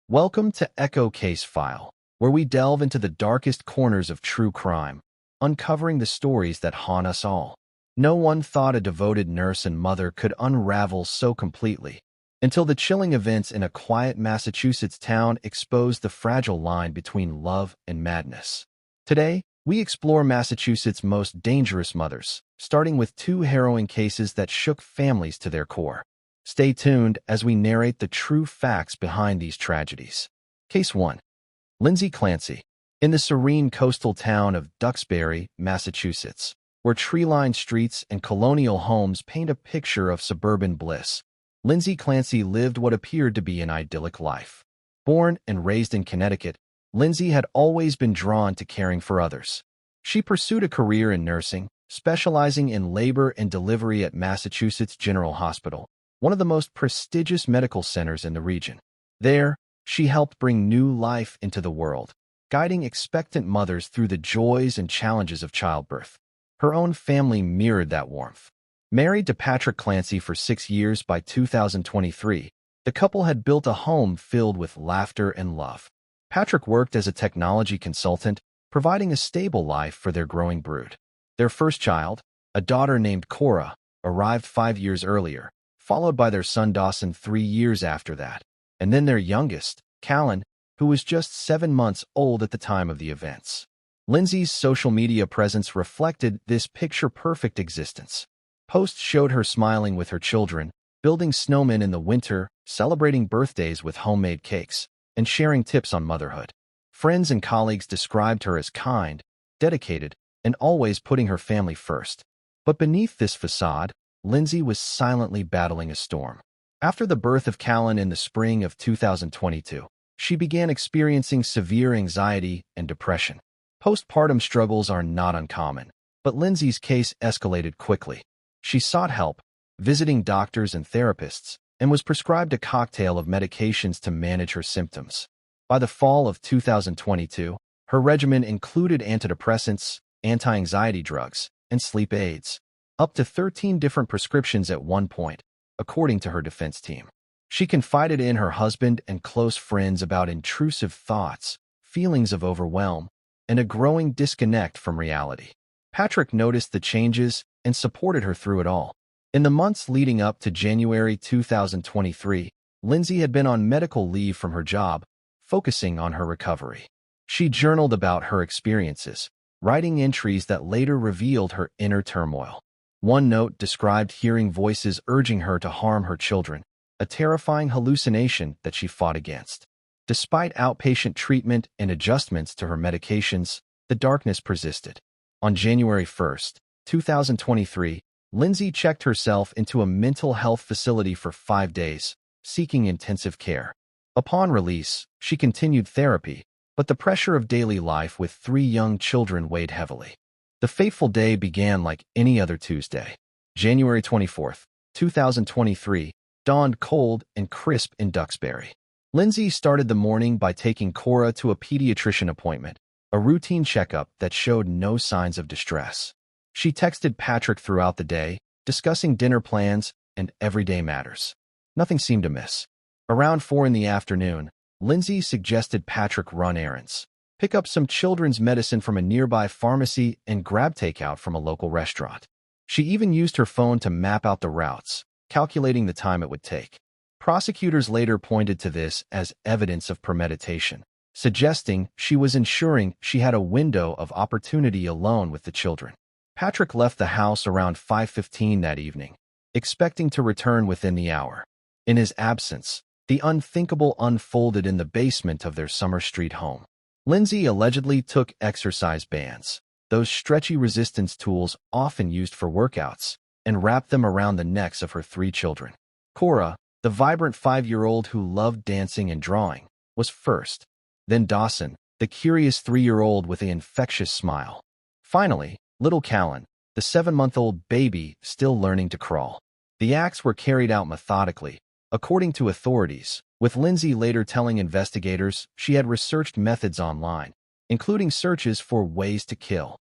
Welcome to Echo Case File, where we delve into the darkest corners of true crime, uncovering the stories that haunt us all. No one thought a devoted nurse and mother could unravel so completely, until the chilling events in a quiet Massachusetts town exposed the fragile line between love and madness. Today, we explore Massachusetts' most dangerous mothers, starting with two harrowing cases that shook families to their core. Stay tuned as we narrate the true facts behind these tragedies. Case 1. Lindsay Clancy. In the serene coastal town of Duxbury, Massachusetts, where tree-lined streets and colonial homes paint a picture of suburban bliss, Lindsay Clancy lived what appeared to be an idyllic life. Born and raised in Connecticut, Lindsay had always been drawn to caring for others. She pursued a career in nursing, specializing in labor and delivery at Massachusetts General Hospital, one of the most prestigious medical centers in the region. There, she helped bring new life into the world, guiding expectant mothers through the joys and challenges of childbirth. Her own family mirrored that warmth. Married to Patrick Clancy for 6 years by 2023, the couple had built a home filled with laughter and love. Patrick worked as a technology consultant, providing a stable life for their growing brood. Their first child, a daughter named Cora, arrived 5 years earlier, followed by their son Dawson 3 years after that, and then their youngest, Callan, who was just 7 months old at the time of the events. Lindsay's social media presence reflected this picture-perfect existence. Posts showed her smiling with her children, building snowmen in the winter, celebrating birthdays with homemade cakes, and sharing tips on motherhood. Friends and colleagues described her as kind, dedicated, and always putting her family first. But beneath this facade, Lindsay was silently battling a storm. After the birth of Callan in the spring of 2022, she began experiencing severe anxiety and depression. Postpartum struggles are not uncommon, but Lindsay's case escalated quickly. She sought help, visiting doctors and therapists, and was prescribed a cocktail of medications to manage her symptoms. By the fall of 2022, her regimen included antidepressants, anti-anxiety drugs, and sleep aids. Up to 13 different prescriptions at one point, according to her defense team. She confided in her husband and close friends about intrusive thoughts, feelings of overwhelm, and a growing disconnect from reality. Patrick noticed the changes and supported her through it all. In the months leading up to January 2023, Lindsay had been on medical leave from her job, focusing on her recovery. She journaled about her experiences, writing entries that later revealed her inner turmoil. One note described hearing voices urging her to harm her children, a terrifying hallucination that she fought against. Despite outpatient treatment and adjustments to her medications, the darkness persisted. On January 1, 2023, Lindsay checked herself into a mental health facility for 5 days, seeking intensive care. Upon release, she continued therapy, but the pressure of daily life with 3 young children weighed heavily. The fateful day began like any other Tuesday. January 24, 2023, dawned cold and crisp in Duxbury. Lindsay started the morning by taking Cora to a pediatrician appointment, a routine checkup that showed no signs of distress. She texted Patrick throughout the day, discussing dinner plans and everyday matters. Nothing seemed amiss. Around 4 in the afternoon, Lindsay suggested Patrick run errands, pick up some children's medicine from a nearby pharmacy, and grab takeout from a local restaurant. She even used her phone to map out the routes, calculating the time it would take. Prosecutors later pointed to this as evidence of premeditation, suggesting she was ensuring she had a window of opportunity alone with the children. Patrick left the house around 5:15 that evening, expecting to return within the hour. In his absence, the unthinkable unfolded in the basement of their Summer Street home. Lindsay allegedly took exercise bands, those stretchy resistance tools often used for workouts, and wrapped them around the necks of her 3 children. Cora, the vibrant 5-year-old who loved dancing and drawing, was first. Then Dawson, the curious 3-year-old with an infectious smile. Finally, little Callan, the 7-month-old baby still learning to crawl. The acts were carried out methodically, according to authorities, with Lindsay later telling investigators she had researched methods online, including searches for ways to kill.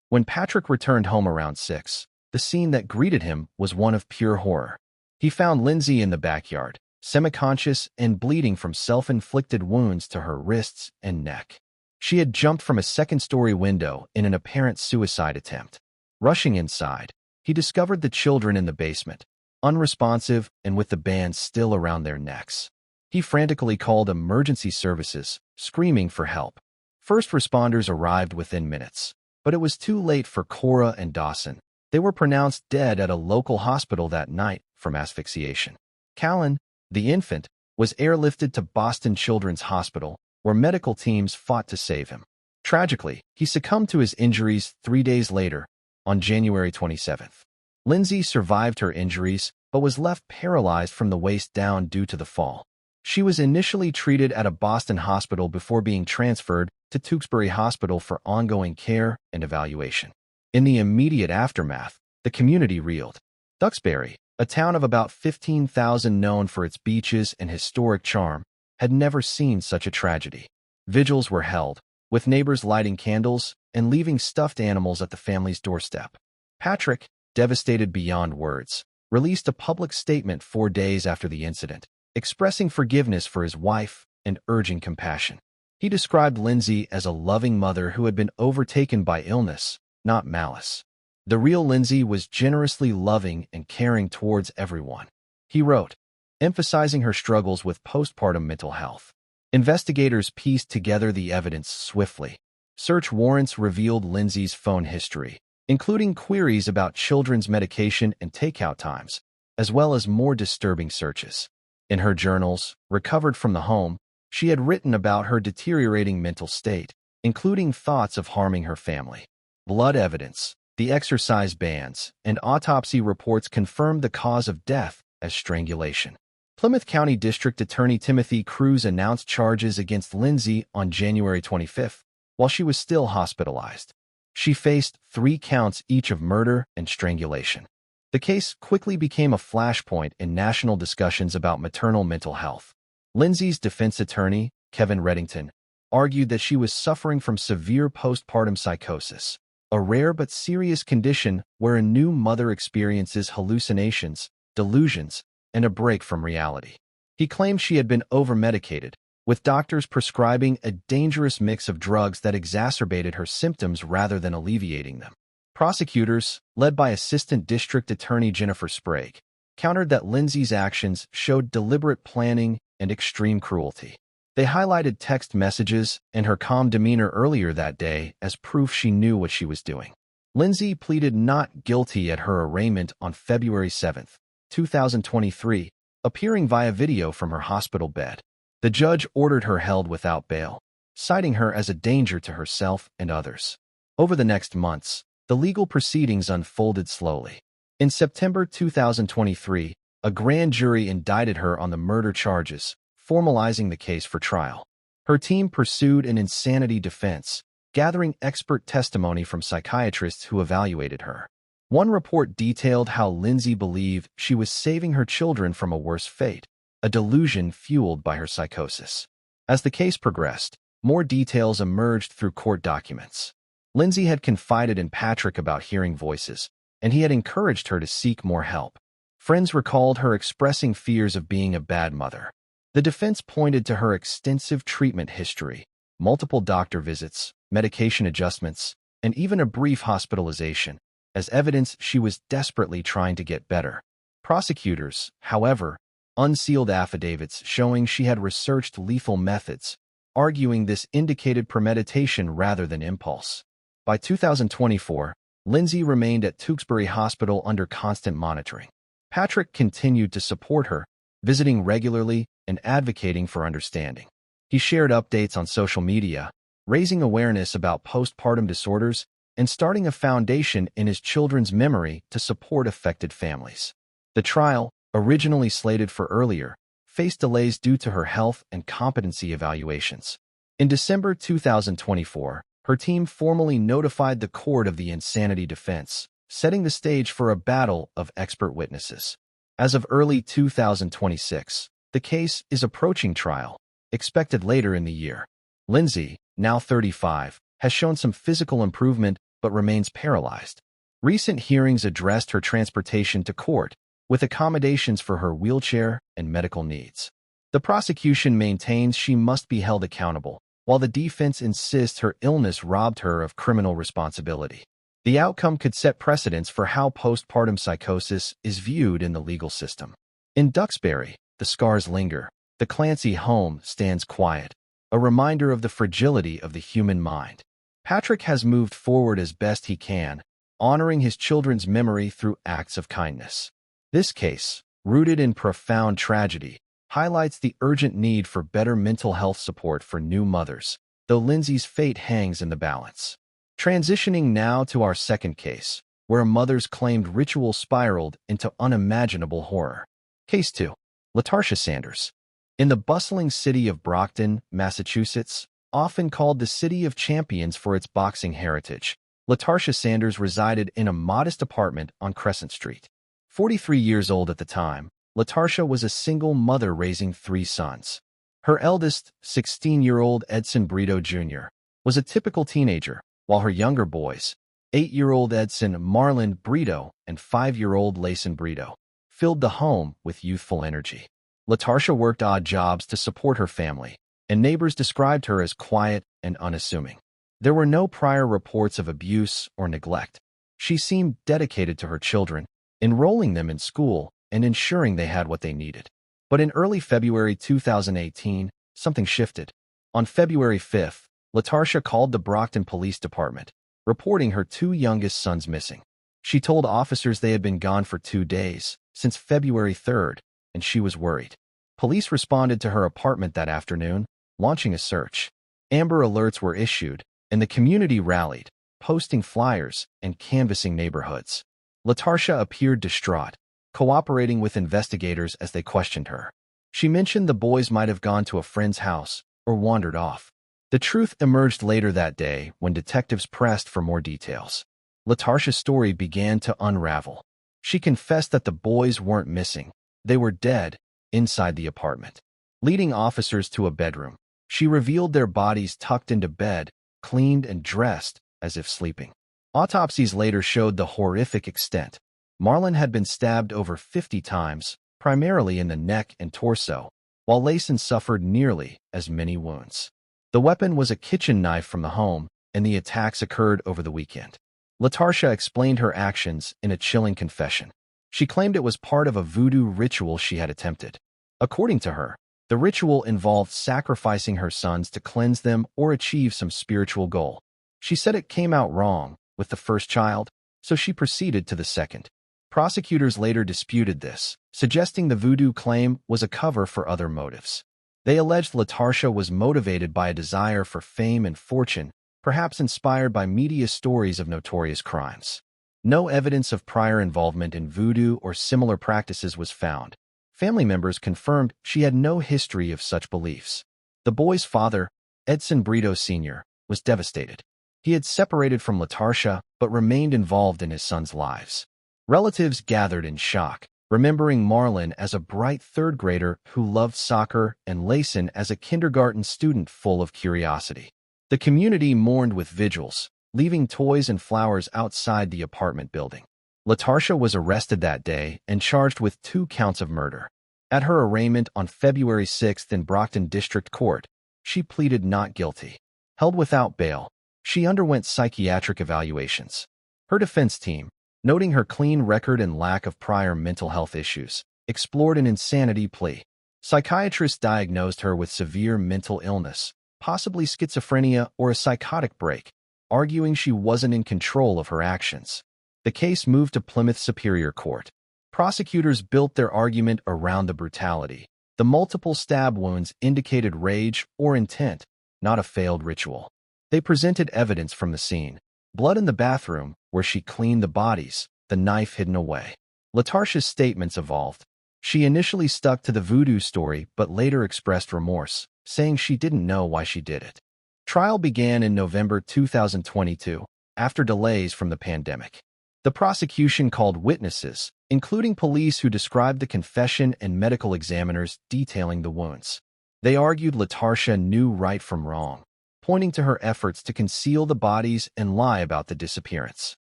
When Patrick returned home around 6, the scene that greeted him was one of pure horror. He found Lindsay in the backyard, semi-conscious and bleeding from self-inflicted wounds to her wrists and neck. She had jumped from a second-story window in an apparent suicide attempt. Rushing inside, he discovered the children in the basement, unresponsive and with the bands still around their necks. He frantically called emergency services, screaming for help. First responders arrived within minutes, but it was too late for Cora and Dawson. They were pronounced dead at a local hospital that night from asphyxiation. Callan, the infant, was airlifted to Boston Children's Hospital, where medical teams fought to save him. Tragically, he succumbed to his injuries 3 days later, on January 27th. Lindsay survived her injuries, but was left paralyzed from the waist down due to the fall. She was initially treated at a Boston hospital before being transferred to Tewksbury Hospital for ongoing care and evaluation. In the immediate aftermath, the community reeled. Duxbury, a town of about 15,000 known for its beaches and historic charm, had never seen such a tragedy. Vigils were held, with neighbors lighting candles and leaving stuffed animals at the family's doorstep. Patrick, devastated beyond words, released a public statement 4 days after the incident, expressing forgiveness for his wife and urging compassion. He described Lindsay as a loving mother who had been overtaken by illness, not malice. The real Lindsay was generously loving and caring towards everyone. He wrote, emphasizing her struggles with postpartum mental health. Investigators pieced together the evidence swiftly. Search warrants revealed Lindsay's phone history, including queries about children's medication and takeout times, as well as more disturbing searches. In her journals, recovered from the home, she had written about her deteriorating mental state, including thoughts of harming her family. Blood evidence, the exercise bands, and autopsy reports confirmed the cause of death as strangulation. Plymouth County District Attorney Timothy Cruz announced charges against Lindsay on January 25th, while she was still hospitalized. She faced 3 counts each of murder and strangulation. The case quickly became a flashpoint in national discussions about maternal mental health. Lindsay's defense attorney, Kevin Reddington, argued that she was suffering from severe postpartum psychosis, a rare but serious condition where a new mother experiences hallucinations, delusions, and a break from reality. He claimed she had been over-medicated, with doctors prescribing a dangerous mix of drugs that exacerbated her symptoms rather than alleviating them. Prosecutors, led by Assistant District Attorney Jennifer Sprague, countered that Lindsay's actions showed deliberate planning and extreme cruelty. They highlighted text messages and her calm demeanor earlier that day as proof she knew what she was doing. Lindsay pleaded not guilty at her arraignment on February 7, 2023, appearing via video from her hospital bed. The judge ordered her held without bail, citing her as a danger to herself and others. Over the next months, the legal proceedings unfolded slowly. In September 2023, a grand jury indicted her on the murder charges, formalizing the case for trial. Her team pursued an insanity defense, gathering expert testimony from psychiatrists who evaluated her. One report detailed how Lindsay believed she was saving her children from a worse fate, a delusion fueled by her psychosis. As the case progressed, more details emerged through court documents. Lindsay had confided in Patrick about hearing voices, and he had encouraged her to seek more help. Friends recalled her expressing fears of being a bad mother. The defense pointed to her extensive treatment history, multiple doctor visits, medication adjustments, and even a brief hospitalization, as evidence she was desperately trying to get better. Prosecutors, however, unsealed affidavits showing she had researched lethal methods, arguing this indicated premeditation rather than impulse. By 2024, Lindsay remained at Tewksbury Hospital under constant monitoring. Patrick continued to support her, visiting regularly and advocating for understanding. He shared updates on social media, raising awareness about postpartum disorders and starting a foundation in his children's memory to support affected families. The trial, originally slated for earlier, faced delays due to her health and competency evaluations. In December 2024, her team formally notified the court of the insanity defense, setting the stage for a battle of expert witnesses. As of early 2026, the case is approaching trial, expected later in the year. Lindsay, now 35, has shown some physical improvement but remains paralyzed. Recent hearings addressed her transportation to court, with accommodations for her wheelchair and medical needs. The prosecution maintains she must be held accountable, while the defense insists her illness robbed her of criminal responsibility. The outcome could set precedents for how postpartum psychosis is viewed in the legal system. In Duxbury, the scars linger. The Clancy home stands quiet, a reminder of the fragility of the human mind. Patrick has moved forward as best he can, honoring his children's memory through acts of kindness. This case, rooted in profound tragedy, highlights the urgent need for better mental health support for new mothers, though Lindsay's fate hangs in the balance. Transitioning now to our second case, where a mother's claimed ritual spiraled into unimaginable horror. Case 2. Latasha Sanders. In the bustling city of Brockton, Massachusetts, often called the City of Champions for its boxing heritage, Latasha Sanders resided in a modest apartment on Crescent Street. 43 years old at the time, Latasha was a single mother raising 3 sons. Her eldest, 16-year-old Edson Brito Jr., was a typical teenager, while her younger boys, 8-year-old Edson Marlon Brito and 5-year-old Layson Brito, filled the home with youthful energy. Latasha worked odd jobs to support her family, and neighbors described her as quiet and unassuming. There were no prior reports of abuse or neglect. She seemed dedicated to her children, enrolling them in school and ensuring they had what they needed. But in early February 2018, something shifted. On February 5th, Latasha called the Brockton Police Department, reporting her 2 youngest sons missing. She told officers they had been gone for 2 days, since February 3rd, and she was worried. Police responded to her apartment that afternoon, launching a search. Amber alerts were issued, and the community rallied, posting flyers and canvassing neighborhoods. Latasha appeared distraught, cooperating with investigators as they questioned her. She mentioned the boys might have gone to a friend's house or wandered off. The truth emerged later that day when detectives pressed for more details. Latasha's story began to unravel. She confessed that the boys weren't missing. They were dead inside the apartment. Leading officers to a bedroom, she revealed their bodies tucked into bed, cleaned and dressed as if sleeping. Autopsies later showed the horrific extent. Marlon had been stabbed over 50 times, primarily in the neck and torso, while Layson suffered nearly as many wounds. The weapon was a kitchen knife from the home, and the attacks occurred over the weekend. Latasha explained her actions in a chilling confession. She claimed it was part of a voodoo ritual she had attempted. According to her, the ritual involved sacrificing her sons to cleanse them or achieve some spiritual goal. She said it came out wrong with the first child, so she proceeded to the second. Prosecutors later disputed this, suggesting the voodoo claim was a cover for other motives. They alleged Latasha was motivated by a desire for fame and fortune, perhaps inspired by media stories of notorious crimes. No evidence of prior involvement in voodoo or similar practices was found. Family members confirmed she had no history of such beliefs. The boy's father, Edson Brito Sr., was devastated. He had separated from Latasha but remained involved in his sons' lives. Relatives gathered in shock, remembering Marlon as a bright third grader who loved soccer and Layson as a kindergarten student full of curiosity. The community mourned with vigils, leaving toys and flowers outside the apartment building. Latasha was arrested that day and charged with 2 counts of murder. At her arraignment on February 6th in Brockton District Court, she pleaded not guilty. Held without bail, she underwent psychiatric evaluations. Her defense team, noting her clean record and lack of prior mental health issues, explored an insanity plea. Psychiatrists diagnosed her with severe mental illness, possibly schizophrenia or a psychotic break, arguing she wasn't in control of her actions. The case moved to Plymouth Superior Court. Prosecutors built their argument around the brutality. The multiple stab wounds indicated rage or intent, not a failed ritual. They presented evidence from the scene: blood in the bathroom, where she cleaned the bodies, the knife hidden away. Latasha's statements evolved. She initially stuck to the voodoo story but later expressed remorse, saying she didn't know why she did it. Trial began in November 2022, after delays from the pandemic. The prosecution called witnesses, including police who described the confession and medical examiners detailing the wounds. They argued Latasha knew right from wrong, pointing to her efforts to conceal the bodies and lie about the disappearance.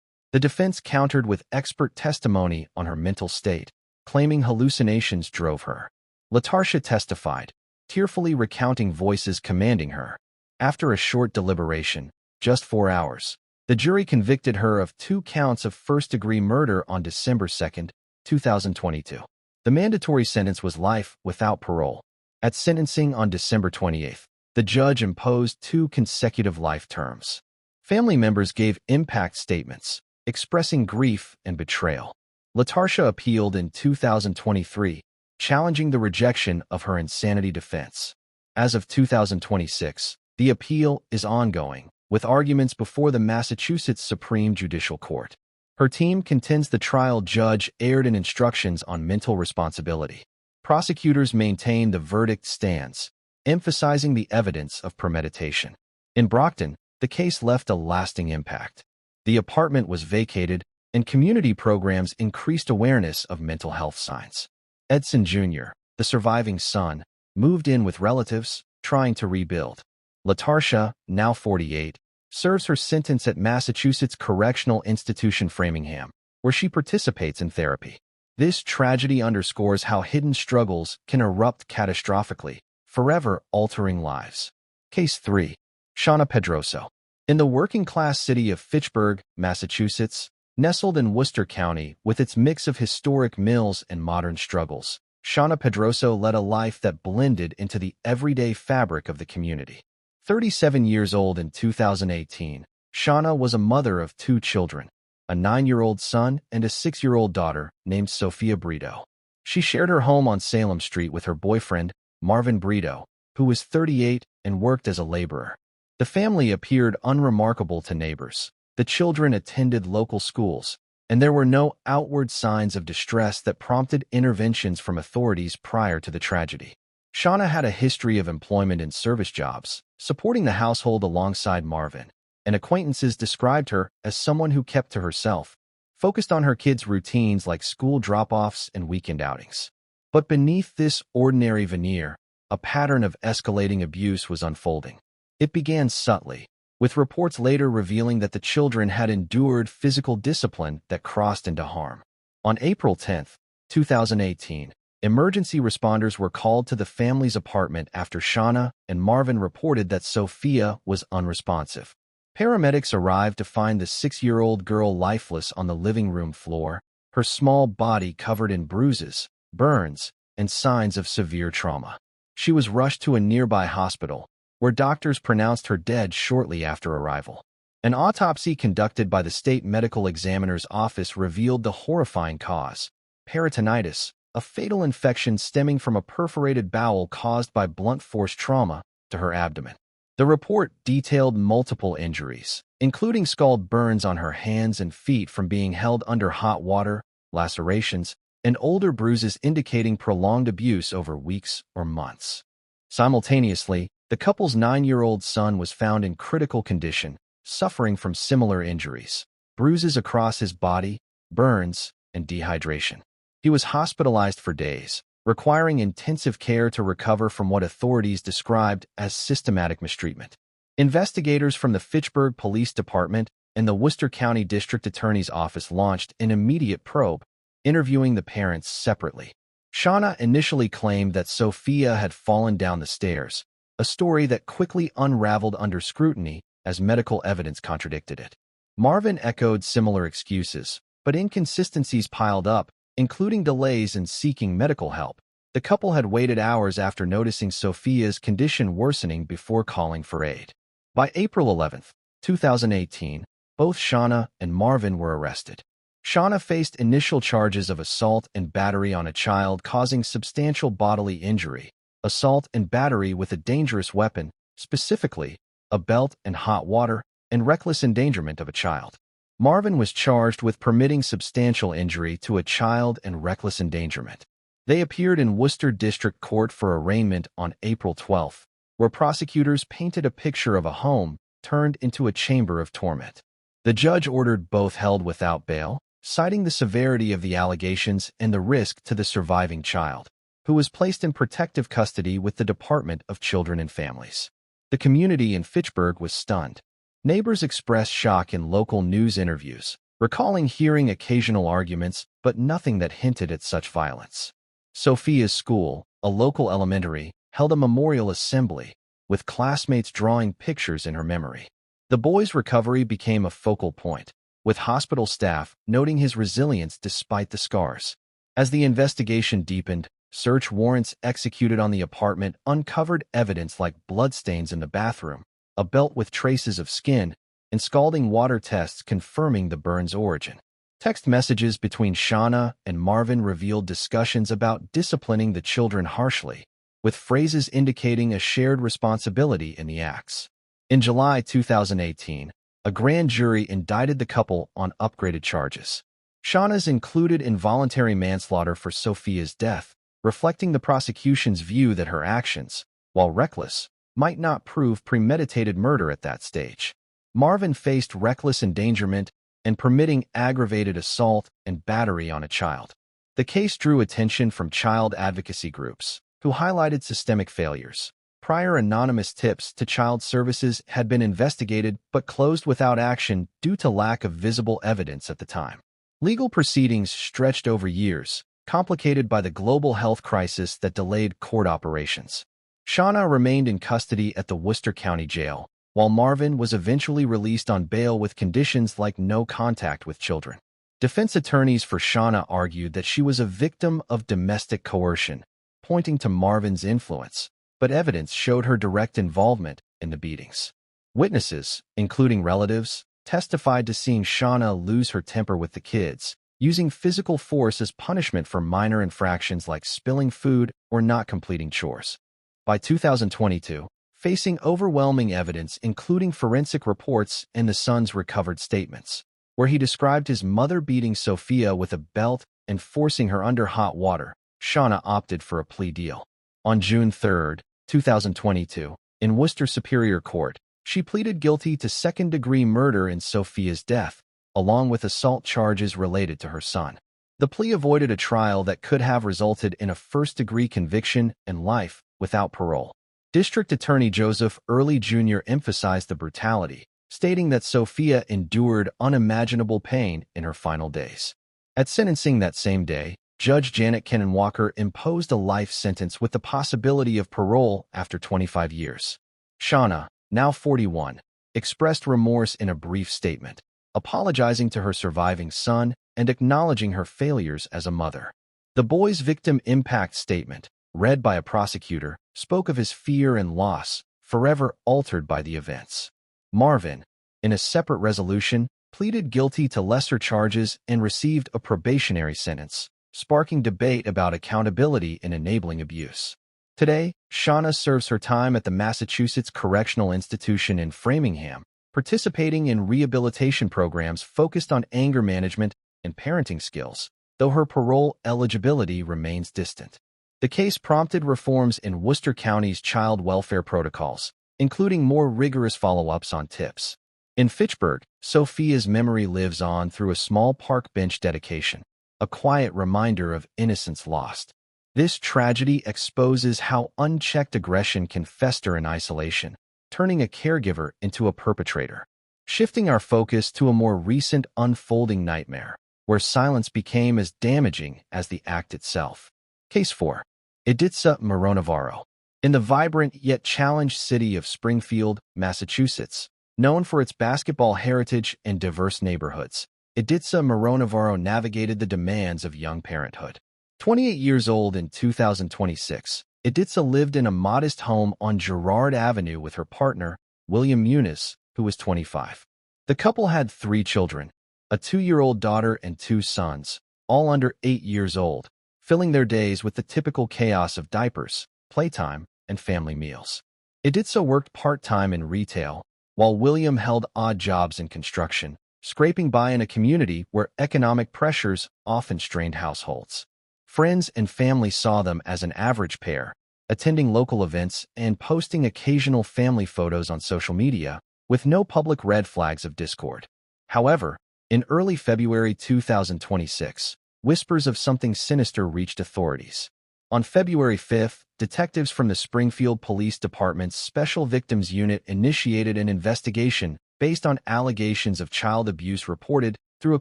The defense countered with expert testimony on her mental state, claiming hallucinations drove her. LaTarsha testified, tearfully recounting voices commanding her. After a short deliberation, just 4 hours, the jury convicted her of 2 counts of first-degree murder on December 2, 2022. The mandatory sentence was life without parole. At sentencing on December 28, the judge imposed 2 consecutive life terms. Family members gave impact statements, expressing grief and betrayal. LaTarsha appealed in 2023, challenging the rejection of her insanity defense. As of 2026, the appeal is ongoing, with arguments before the Massachusetts Supreme Judicial Court. Her team contends the trial judge erred in instructions on mental responsibility. Prosecutors maintain the verdict stands, emphasizing the evidence of premeditation. In Brockton, the case left a lasting impact. The apartment was vacated, and community programs increased awareness of mental health signs. Edson Jr., the surviving son, moved in with relatives, trying to rebuild. LaTarsha, now 48, serves her sentence at Massachusetts Correctional Institution Framingham, where she participates in therapy. This tragedy underscores how hidden struggles can erupt catastrophically, forever altering lives. Case 3. Shauna Pedroso. In the working-class city of Fitchburg, Massachusetts, nestled in Worcester County with its mix of historic mills and modern struggles, Shauna Pedroso led a life that blended into the everyday fabric of the community. 37 years old in 2018, Shauna was a mother of 2 children, a 9-year-old son and a 6-year-old daughter named Sophia Brito. She shared her home on Salem Street with her boyfriend, Marvin Brito, who was 38 and worked as a laborer. The family appeared unremarkable to neighbors. The children attended local schools, and there were no outward signs of distress that prompted interventions from authorities prior to the tragedy. Shauna had a history of employment in service jobs, supporting the household alongside Marvin, and acquaintances described her as someone who kept to herself, focused on her kids' routines like school drop-offs and weekend outings. But beneath this ordinary veneer, a pattern of escalating abuse was unfolding. It began subtly, with reports later revealing that the children had endured physical discipline that crossed into harm. On April 10, 2018, emergency responders were called to the family's apartment after Shauna and Marvin reported that Sophia was unresponsive. Paramedics arrived to find the 6-year-old girl lifeless on the living room floor, her small body covered in bruises, burns, and signs of severe trauma. She was rushed to a nearby hospital, where doctors pronounced her dead shortly after arrival. An autopsy conducted by the state medical examiner's office revealed the horrifying cause: peritonitis, a fatal infection stemming from a perforated bowel caused by blunt force trauma to her abdomen. The report detailed multiple injuries, including scald burns on her hands and feet from being held under hot water, lacerations, and older bruises indicating prolonged abuse over weeks or months. Simultaneously, the couple's 9-year-old son was found in critical condition, suffering from similar injuries, bruises across his body, burns, and dehydration. He was hospitalized for days, requiring intensive care to recover from what authorities described as systematic mistreatment. Investigators from the Fitchburg Police Department and the Worcester County District Attorney's Office launched an immediate probe, interviewing the parents separately. Shauna initially claimed that Sophia had fallen down the stairs, a story that quickly unraveled under scrutiny as medical evidence contradicted it. Marvin echoed similar excuses, but inconsistencies piled up, including delays in seeking medical help. The couple had waited hours after noticing Sophia's condition worsening before calling for aid. By April 11, 2018, both Shauna and Marvin were arrested. Shauna faced initial charges of assault and battery on a child causing substantial bodily injury, assault and battery with a dangerous weapon, specifically a belt and hot water, and reckless endangerment of a child. Marvin was charged with permitting substantial injury to a child and reckless endangerment. They appeared in Worcester District Court for arraignment on April 12, where prosecutors painted a picture of a home turned into a chamber of torment. The judge ordered both held without bail, citing the severity of the allegations and the risk to the surviving child, who was placed in protective custody with the Department of Children and Families. The community in Fitchburg was stunned. Neighbors expressed shock in local news interviews, recalling hearing occasional arguments but nothing that hinted at such violence. Sophia's school, a local elementary, held a memorial assembly, with classmates drawing pictures in her memory. The boy's recovery became a focal point, with hospital staff noting his resilience despite the scars. As the investigation deepened, search warrants executed on the apartment uncovered evidence like bloodstains in the bathroom, a belt with traces of skin, and scalding water tests confirming the burn's origin. Text messages between Shauna and Marvin revealed discussions about disciplining the children harshly, with phrases indicating a shared responsibility in the acts. In July 2018, a grand jury indicted the couple on upgraded charges. Shauna's included involuntary manslaughter for Sophia's death, reflecting the prosecution's view that her actions, while reckless, might not prove premeditated murder at that stage. Marvin faced reckless endangerment and permitting aggravated assault and battery on a child. The case drew attention from child advocacy groups, who highlighted systemic failures. Prior anonymous tips to child services had been investigated but closed without action due to lack of visible evidence at the time. Legal proceedings stretched over years, complicated by the global health crisis that delayed court operations. Shauna remained in custody at the Worcester County Jail, while Marvin was eventually released on bail with conditions like no contact with children. Defense attorneys for Shauna argued that she was a victim of domestic coercion, pointing to Marvin's influence, but evidence showed her direct involvement in the beatings. Witnesses, including relatives, testified to seeing Shauna lose her temper with the kids, using physical force as punishment for minor infractions like spilling food or not completing chores. By 2022, facing overwhelming evidence including forensic reports and the son's recovered statements, where he described his mother beating Sophia with a belt and forcing her under hot water, Shauna opted for a plea deal. On June 3, 2022, in Worcester Superior Court, she pleaded guilty to second-degree murder in Sophia's death, along with assault charges related to her son. The plea avoided a trial that could have resulted in a first-degree conviction and life without parole. District Attorney Joseph Early Jr. emphasized the brutality, stating that Sophia endured unimaginable pain in her final days. At sentencing that same day, Judge Janet Kennan Walker imposed a life sentence with the possibility of parole after 25 years. Shauna, now 41, expressed remorse in a brief statement, apologizing to her surviving son and acknowledging her failures as a mother. The boy's victim impact statement, read by a prosecutor, spoke of his fear and loss, forever altered by the events. Marvin, in a separate resolution, pleaded guilty to lesser charges and received a probationary sentence, sparking debate about accountability in enabling abuse. Today, Shauna serves her time at the Massachusetts Correctional Institution in Framingham, participating in rehabilitation programs focused on anger management and parenting skills, though her parole eligibility remains distant. The case prompted reforms in Worcester County's child welfare protocols, including more rigorous follow-ups on tips. In Fitchburg, Sophia's memory lives on through a small park bench dedication, a quiet reminder of innocence lost. This tragedy exposes how unchecked aggression can fester in isolation, turning a caregiver into a perpetrator. Shifting our focus to a more recent unfolding nightmare, where silence became as damaging as the act itself. Case 4. Editsa Moronavaro. In the vibrant yet challenged city of Springfield, Massachusetts, known for its basketball heritage and diverse neighborhoods, Editsa Moronavaro navigated the demands of young parenthood. 28 years old in 2026, Editsa lived in a modest home on Girard Avenue with her partner, William Muniz, who was 25. The couple had 3 children, a 2-year-old daughter and 2 sons, all under 8 years old, filling their days with the typical chaos of diapers, playtime, and family meals. Editsa worked part-time in retail, while William held odd jobs in construction, scraping by in a community where economic pressures often strained households. Friends and family saw them as an average pair, attending local events and posting occasional family photos on social media, with no public red flags of discord. However, in early February 2026, whispers of something sinister reached authorities. On February 5, detectives from the Springfield Police Department's Special Victims Unit initiated an investigation based on allegations of child abuse reported through a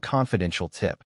confidential tip.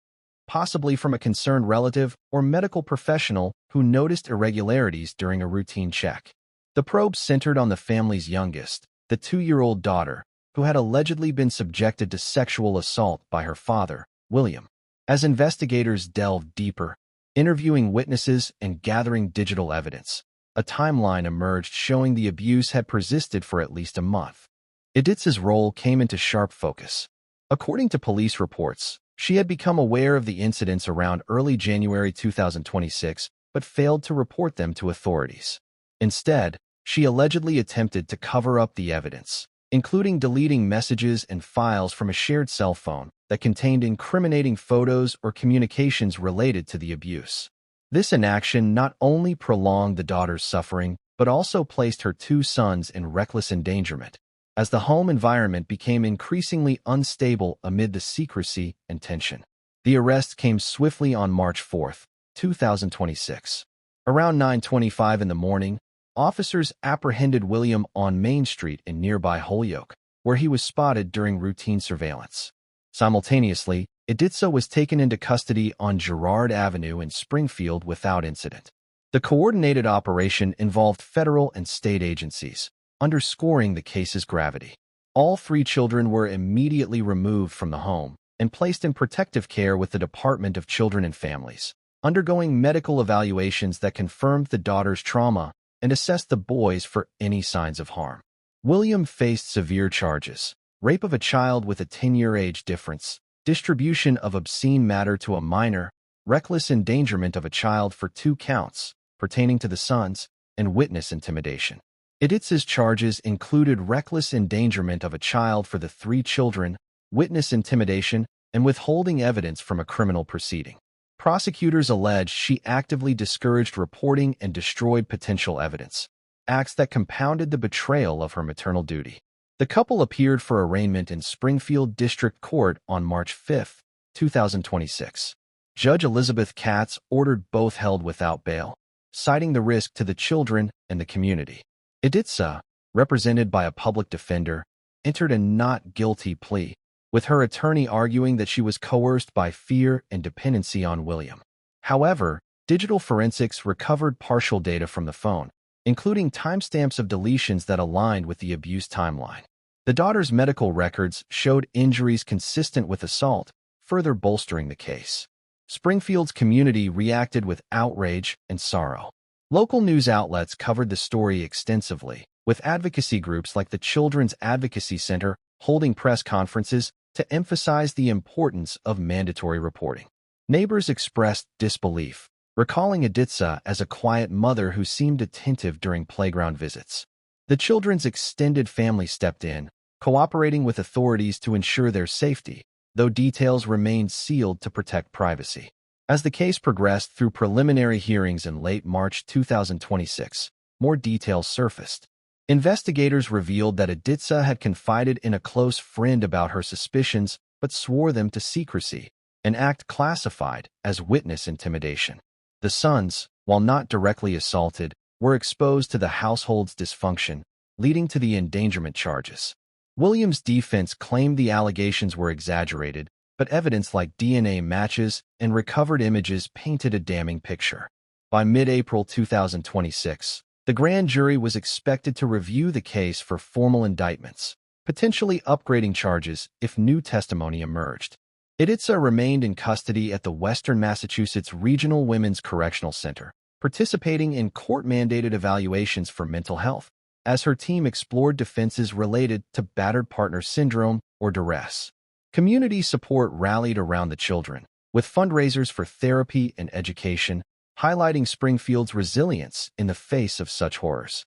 possibly from a concerned relative or medical professional who noticed irregularities during a routine check. The probe centered on the family's youngest, the 2-year-old daughter, who had allegedly been subjected to sexual assault by her father, William. As investigators delved deeper, interviewing witnesses and gathering digital evidence, a timeline emerged showing the abuse had persisted for at least a month. Edith's role came into sharp focus. According to police reports, she had become aware of the incidents around early January 2026, but failed to report them to authorities. Instead, she allegedly attempted to cover up the evidence, including deleting messages and files from a shared cell phone that contained incriminating photos or communications related to the abuse. This inaction not only prolonged the daughter's suffering, but also placed her 2 sons in reckless endangerment, as the home environment became increasingly unstable amid the secrecy and tension. The arrest came swiftly on March 4, 2026. Around 9:25 in the morning, officers apprehended William on Main Street in nearby Holyoke, where he was spotted during routine surveillance. Simultaneously, Editha was taken into custody on Girard Avenue in Springfield without incident. The coordinated operation involved federal and state agencies, underscoring the case's gravity. All 3 children were immediately removed from the home and placed in protective care with the Department of Children and Families, undergoing medical evaluations that confirmed the daughter's trauma and assessed the boys for any signs of harm. William faced severe charges: rape of a child with a 10-year age difference, distribution of obscene matter to a minor, reckless endangerment of a child for 2 counts pertaining to the sons, and witness intimidation. Editha's charges included reckless endangerment of a child for the 3 children, witness intimidation, and withholding evidence from a criminal proceeding. Prosecutors alleged she actively discouraged reporting and destroyed potential evidence, acts that compounded the betrayal of her maternal duty. The couple appeared for arraignment in Springfield District Court on March 5, 2026. Judge Elizabeth Katz ordered both held without bail, citing the risk to the children and the community. Editha, represented by a public defender, entered a not guilty plea, with her attorney arguing that she was coerced by fear and dependency on William. However, digital forensics recovered partial data from the phone, including timestamps of deletions that aligned with the abuse timeline. The daughter's medical records showed injuries consistent with assault, further bolstering the case. Springfield's community reacted with outrage and sorrow. Local news outlets covered the story extensively, with advocacy groups like the Children's Advocacy Center holding press conferences to emphasize the importance of mandatory reporting. Neighbors expressed disbelief, recalling Editha as a quiet mother who seemed attentive during playground visits. The children's extended family stepped in, cooperating with authorities to ensure their safety, though details remained sealed to protect privacy. As the case progressed through preliminary hearings in late March 2026, more details surfaced. Investigators revealed that Editha had confided in a close friend about her suspicions but swore them to secrecy, an act classified as witness intimidation. The sons, while not directly assaulted, were exposed to the household's dysfunction, leading to the endangerment charges. William's defense claimed the allegations were exaggerated, but evidence like DNA matches and recovered images painted a damning picture. By mid-April 2026, the grand jury was expected to review the case for formal indictments, potentially upgrading charges if new testimony emerged. Editha remained in custody at the Western Massachusetts Regional Women's Correctional Center, participating in court-mandated evaluations for mental health, as her team explored defenses related to battered partner syndrome or duress. Community support rallied around the children, with fundraisers for therapy and education, highlighting Springfield's resilience in the face of such horrors.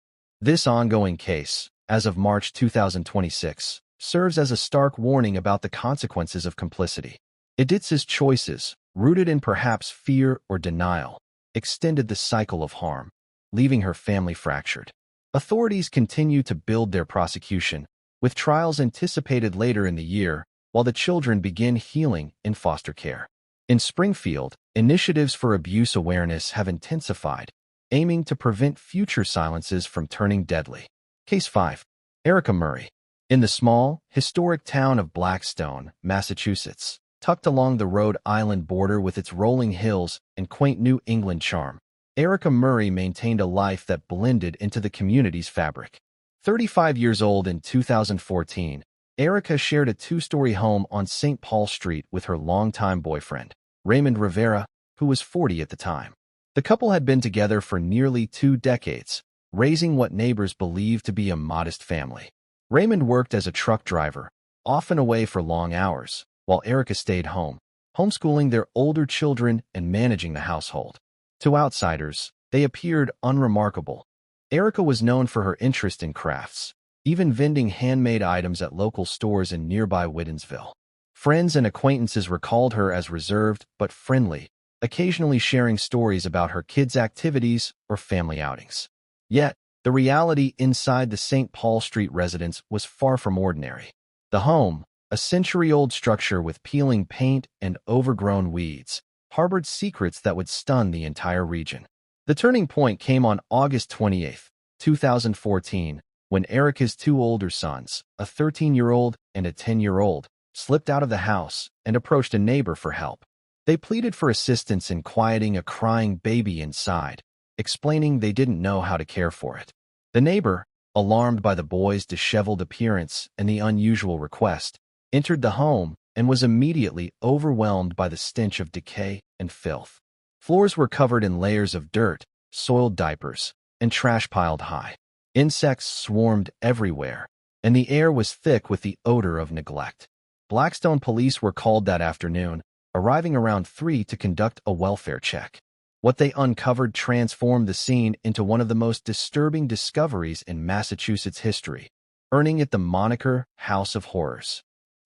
This ongoing case, as of March 2026, serves as a stark warning about the consequences of complicity. Editha's choices, rooted in perhaps fear or denial, extended the cycle of harm, leaving her family fractured. Authorities continue to build their prosecution, with trials anticipated later in the year, while the children begin healing in foster care. In Springfield, initiatives for abuse awareness have intensified, aiming to prevent future silences from turning deadly. Case 5. Erica Murray. In the small, historic town of Blackstone, Massachusetts, tucked along the Rhode Island border with its rolling hills and quaint New England charm. Erica Murray maintained a life that blended into the community's fabric. 35 years old in 2014, Erica shared a two-story home on St. Paul Street with her longtime boyfriend, Raymond Rivera, who was 40 at the time. The couple had been together for nearly 2 decades, raising what neighbors believed to be a modest family. Raymond worked as a truck driver, often away for long hours, while Erica stayed home, homeschooling their older children and managing the household. To outsiders, they appeared unremarkable. Erica was known for her interest in crafts, even vending handmade items at local stores in nearby Whittinsville. Friends and acquaintances recalled her as reserved but friendly, occasionally sharing stories about her kids' activities or family outings. Yet, the reality inside the St. Paul Street residence was far from ordinary. The home, a century-old structure with peeling paint and overgrown weeds, harbored secrets that would stun the entire region. The turning point came on August 28, 2014, when Erica's 2 older sons, a 13-year-old and a 10-year-old, slipped out of the house and approached a neighbor for help. They pleaded for assistance in quieting a crying baby inside, explaining they didn't know how to care for it. The neighbor, alarmed by the boy's disheveled appearance and the unusual request, entered the home and was immediately overwhelmed by the stench of decay and filth. Floors were covered in layers of dirt, soiled diapers, and trash piled high. Insects swarmed everywhere, and the air was thick with the odor of neglect. Blackstone police were called that afternoon, arriving around 3 to conduct a welfare check. What they uncovered transformed the scene into one of the most disturbing discoveries in Massachusetts history, earning it the moniker House of Horrors.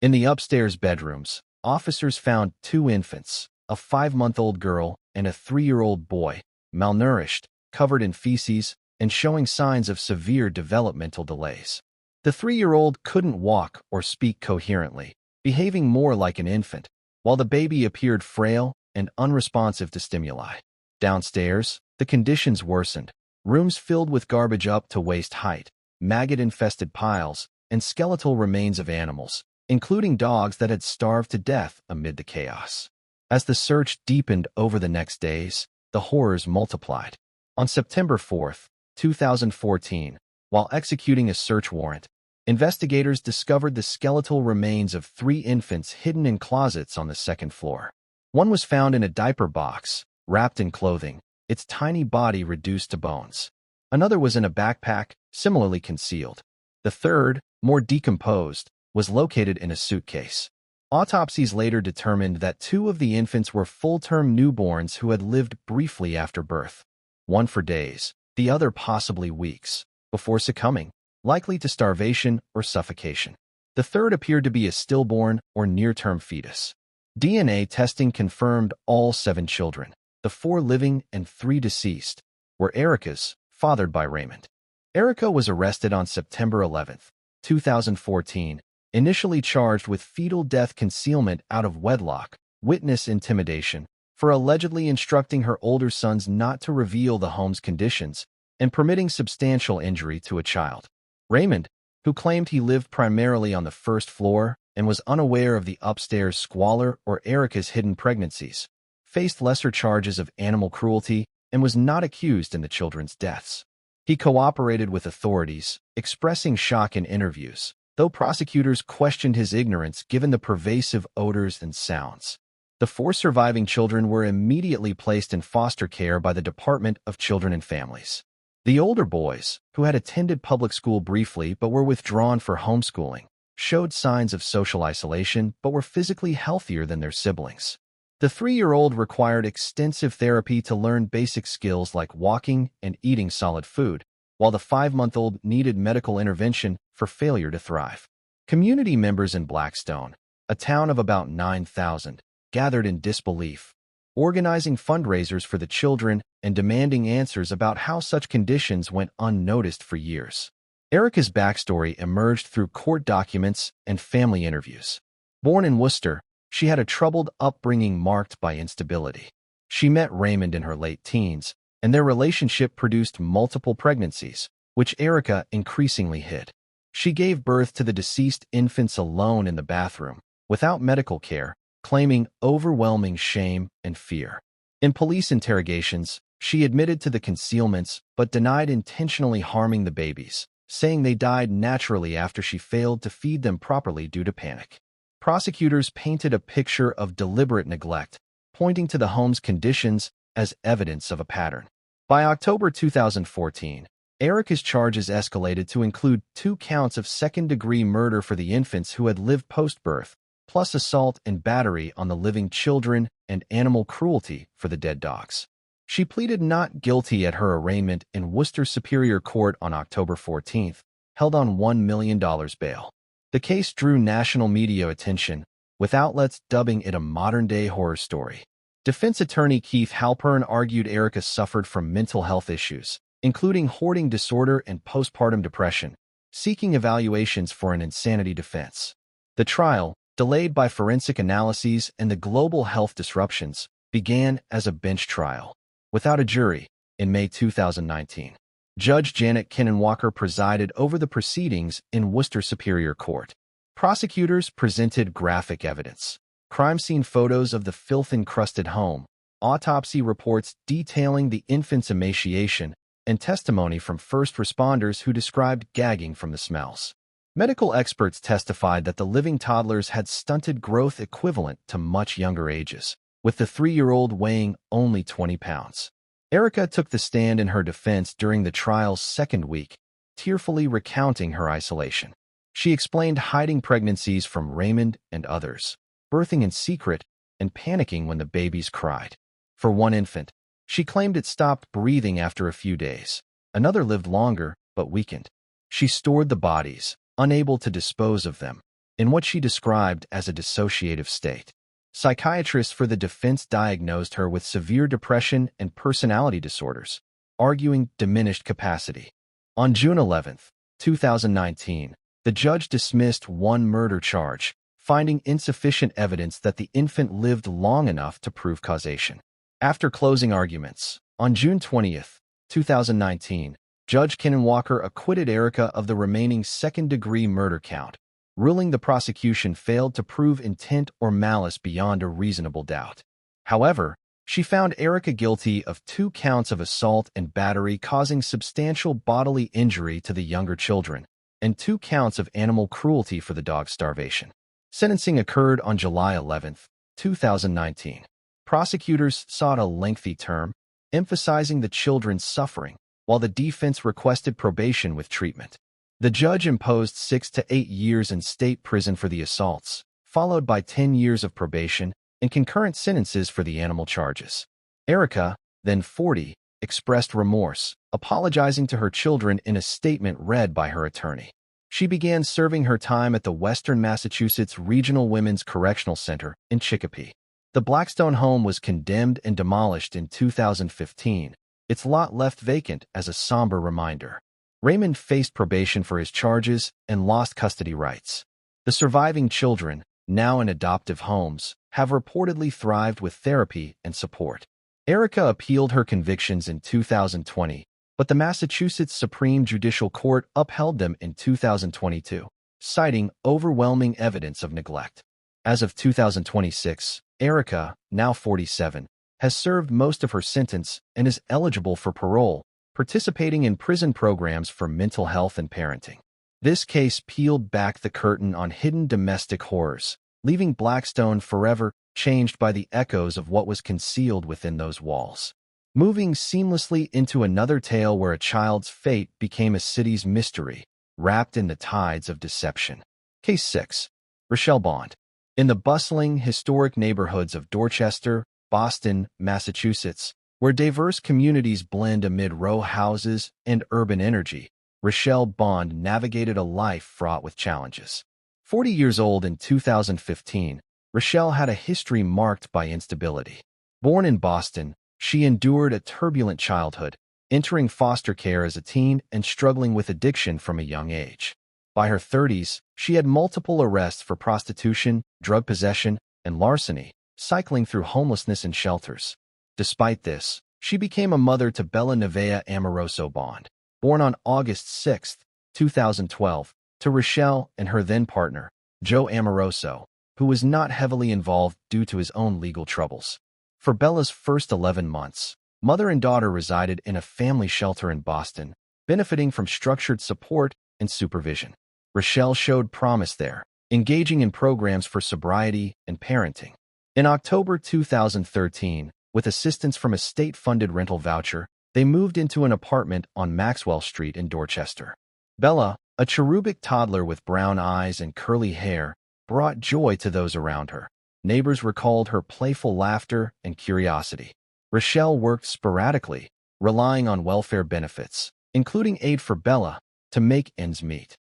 In the upstairs bedrooms, officers found 2 infants, a 5-month-old girl and a 3-year-old boy, malnourished, covered in feces, and showing signs of severe developmental delays. The 3-year-old couldn't walk or speak coherently, behaving more like an infant, while the baby appeared frail and unresponsive to stimuli. Downstairs, the conditions worsened. Rooms filled with garbage up to waist height, maggot-infested piles, and skeletal remains of animals, including dogs that had starved to death amid the chaos. As the search deepened over the next days, the horrors multiplied. On September 4, 2014, while executing a search warrant, investigators discovered the skeletal remains of 3 infants hidden in closets on the 2nd floor. One was found in a diaper box, wrapped in clothing, its tiny body reduced to bones. Another was in a backpack, similarly concealed. The third, more decomposed, was located in a suitcase. Autopsies later determined that 2 of the infants were full-term newborns who had lived briefly after birth, one for days, the other possibly weeks, before succumbing, likely to starvation or suffocation. The third appeared to be a stillborn or near-term fetus. DNA testing confirmed all 7 children, the 4 living and 3 deceased, were Erica's, fathered by Raymond. Erica was arrested on September 11, 2014, initially charged with fetal death concealment out of wedlock, witness intimidation, for allegedly instructing her older sons not to reveal the home's conditions, and permitting substantial injury to a child. Raymond, who claimed he lived primarily on the 1st floor and was unaware of the upstairs squalor or Erica's hidden pregnancies, faced lesser charges of animal cruelty and was not accused in the children's deaths. He cooperated with authorities, expressing shock in interviews, though prosecutors questioned his ignorance given the pervasive odors and sounds. The 4 surviving children were immediately placed in foster care by the Department of Children and Families. The older boys, who had attended public school briefly but were withdrawn for homeschooling, showed signs of social isolation but were physically healthier than their siblings. The 3-year-old required extensive therapy to learn basic skills like walking and eating solid food, while the 5-month-old needed medical intervention for failure to thrive. Community members in Blackstone, a town of about 9,000, gathered in disbelief, organizing fundraisers for the children and demanding answers about how such conditions went unnoticed for years. Erica's backstory emerged through court documents and family interviews. Born in Worcester, she had a troubled upbringing marked by instability. She met Raymond in her late teens, and their relationship produced multiple pregnancies, which Erica increasingly hid. She gave birth to the deceased infants alone in the bathroom, without medical care, claiming overwhelming shame and fear. In police interrogations, she admitted to the concealments but denied intentionally harming the babies, saying they died naturally after she failed to feed them properly due to panic. Prosecutors painted a picture of deliberate neglect, pointing to the home's conditions as evidence of a pattern. By October 2014, Erica's charges escalated to include 2 counts of second-degree murder for the infants who had lived post-birth, plus assault and battery on the living children and animal cruelty for the dead dogs. She pleaded not guilty at her arraignment in Worcester Superior Court on October 14, held on $1 million bail. The case drew national media attention, with outlets dubbing it a modern-day horror story. Defense attorney Keith Halpern argued Erica suffered from mental health issues, including hoarding disorder and postpartum depression, seeking evaluations for an insanity defense. The trial, delayed by forensic analyses and the global health disruptions, began as a bench trial, without a jury, in May 2019. Judge Janet Walker presided over the proceedings in Worcester Superior Court. Prosecutors presented graphic evidence: crime scene photos of the filth-encrusted home, autopsy reports detailing the infant's emaciation, and testimony from first responders who described gagging from the smells. Medical experts testified that the living toddlers had stunted growth equivalent to much younger ages, with the 3-year-old weighing only 20 pounds. Erica took the stand in her defense during the trial's second week, tearfully recounting her isolation. She explained hiding pregnancies from Raymond and others, birthing in secret, and panicking when the babies cried. For one infant, she claimed it stopped breathing after a few days. Another lived longer, but weakened. She stored the bodies, unable to dispose of them, in what she described as a dissociative state. Psychiatrists for the defense diagnosed her with severe depression and personality disorders, arguing diminished capacity. On June 11, 2019, the judge dismissed one murder charge, finding insufficient evidence that the infant lived long enough to prove causation. After closing arguments, on June 20, 2019, Judge Walker acquitted Erica of the remaining second-degree murder count, ruling the prosecution failed to prove intent or malice beyond a reasonable doubt. However, she found Erica guilty of 2 counts of assault and battery causing substantial bodily injury to the younger children, and 2 counts of animal cruelty for the dog starvation. Sentencing occurred on July 11, 2019. Prosecutors sought a lengthy term, emphasizing the children's suffering, while the defense requested probation with treatment. The judge imposed 6 to 8 years in state prison for the assaults, followed by 10 years of probation and concurrent sentences for the animal charges. Erica, then 40, expressed remorse, apologizing to her children in a statement read by her attorney. She began serving her time at the Western Massachusetts Regional Women's Correctional Center in Chicopee. The Blackstone home was condemned and demolished in 2015, its lot left vacant as a somber reminder. Raymond faced probation for his charges and lost custody rights. The surviving children, now in adoptive homes, have reportedly thrived with therapy and support. Erica appealed her convictions in 2020, but the Massachusetts Supreme Judicial Court upheld them in 2022, citing overwhelming evidence of neglect. As of 2026, Erica, now 47, has served most of her sentence and is eligible for parole, participating in prison programs for mental health and parenting. This case peeled back the curtain on hidden domestic horrors, leaving Blackstone forever changed by the echoes of what was concealed within those walls. Moving seamlessly into another tale where a child's fate became a city's mystery, wrapped in the tides of deception. Case 6. Rachelle Bond. In the bustling, historic neighborhoods of Dorchester, Boston, Massachusetts, where diverse communities blend amid row houses and urban energy, Rachelle Bond navigated a life fraught with challenges. 40 years old in 2015, Rachelle had a history marked by instability. Born in Boston, she endured a turbulent childhood, entering foster care as a teen and struggling with addiction from a young age. By her 30s, she had multiple arrests for prostitution, drug possession, and larceny, cycling through homelessness and shelters. Despite this, she became a mother to Bella Nevaeh Amoroso Bond, born on August 6, 2012, to Rachelle and her then-partner, Joe Amoroso, who was not heavily involved due to his own legal troubles. For Bella's first 11 months, mother and daughter resided in a family shelter in Boston, benefiting from structured support and supervision. Rachelle showed promise there, engaging in programs for sobriety and parenting. In October 2013, with assistance from a state-funded rental voucher, they moved into an apartment on Maxwell Street in Dorchester. Bella, a cherubic toddler with brown eyes and curly hair, brought joy to those around her. Neighbors recalled her playful laughter and curiosity. Rachelle worked sporadically, relying on welfare benefits, including aid for Bella, to make ends meet.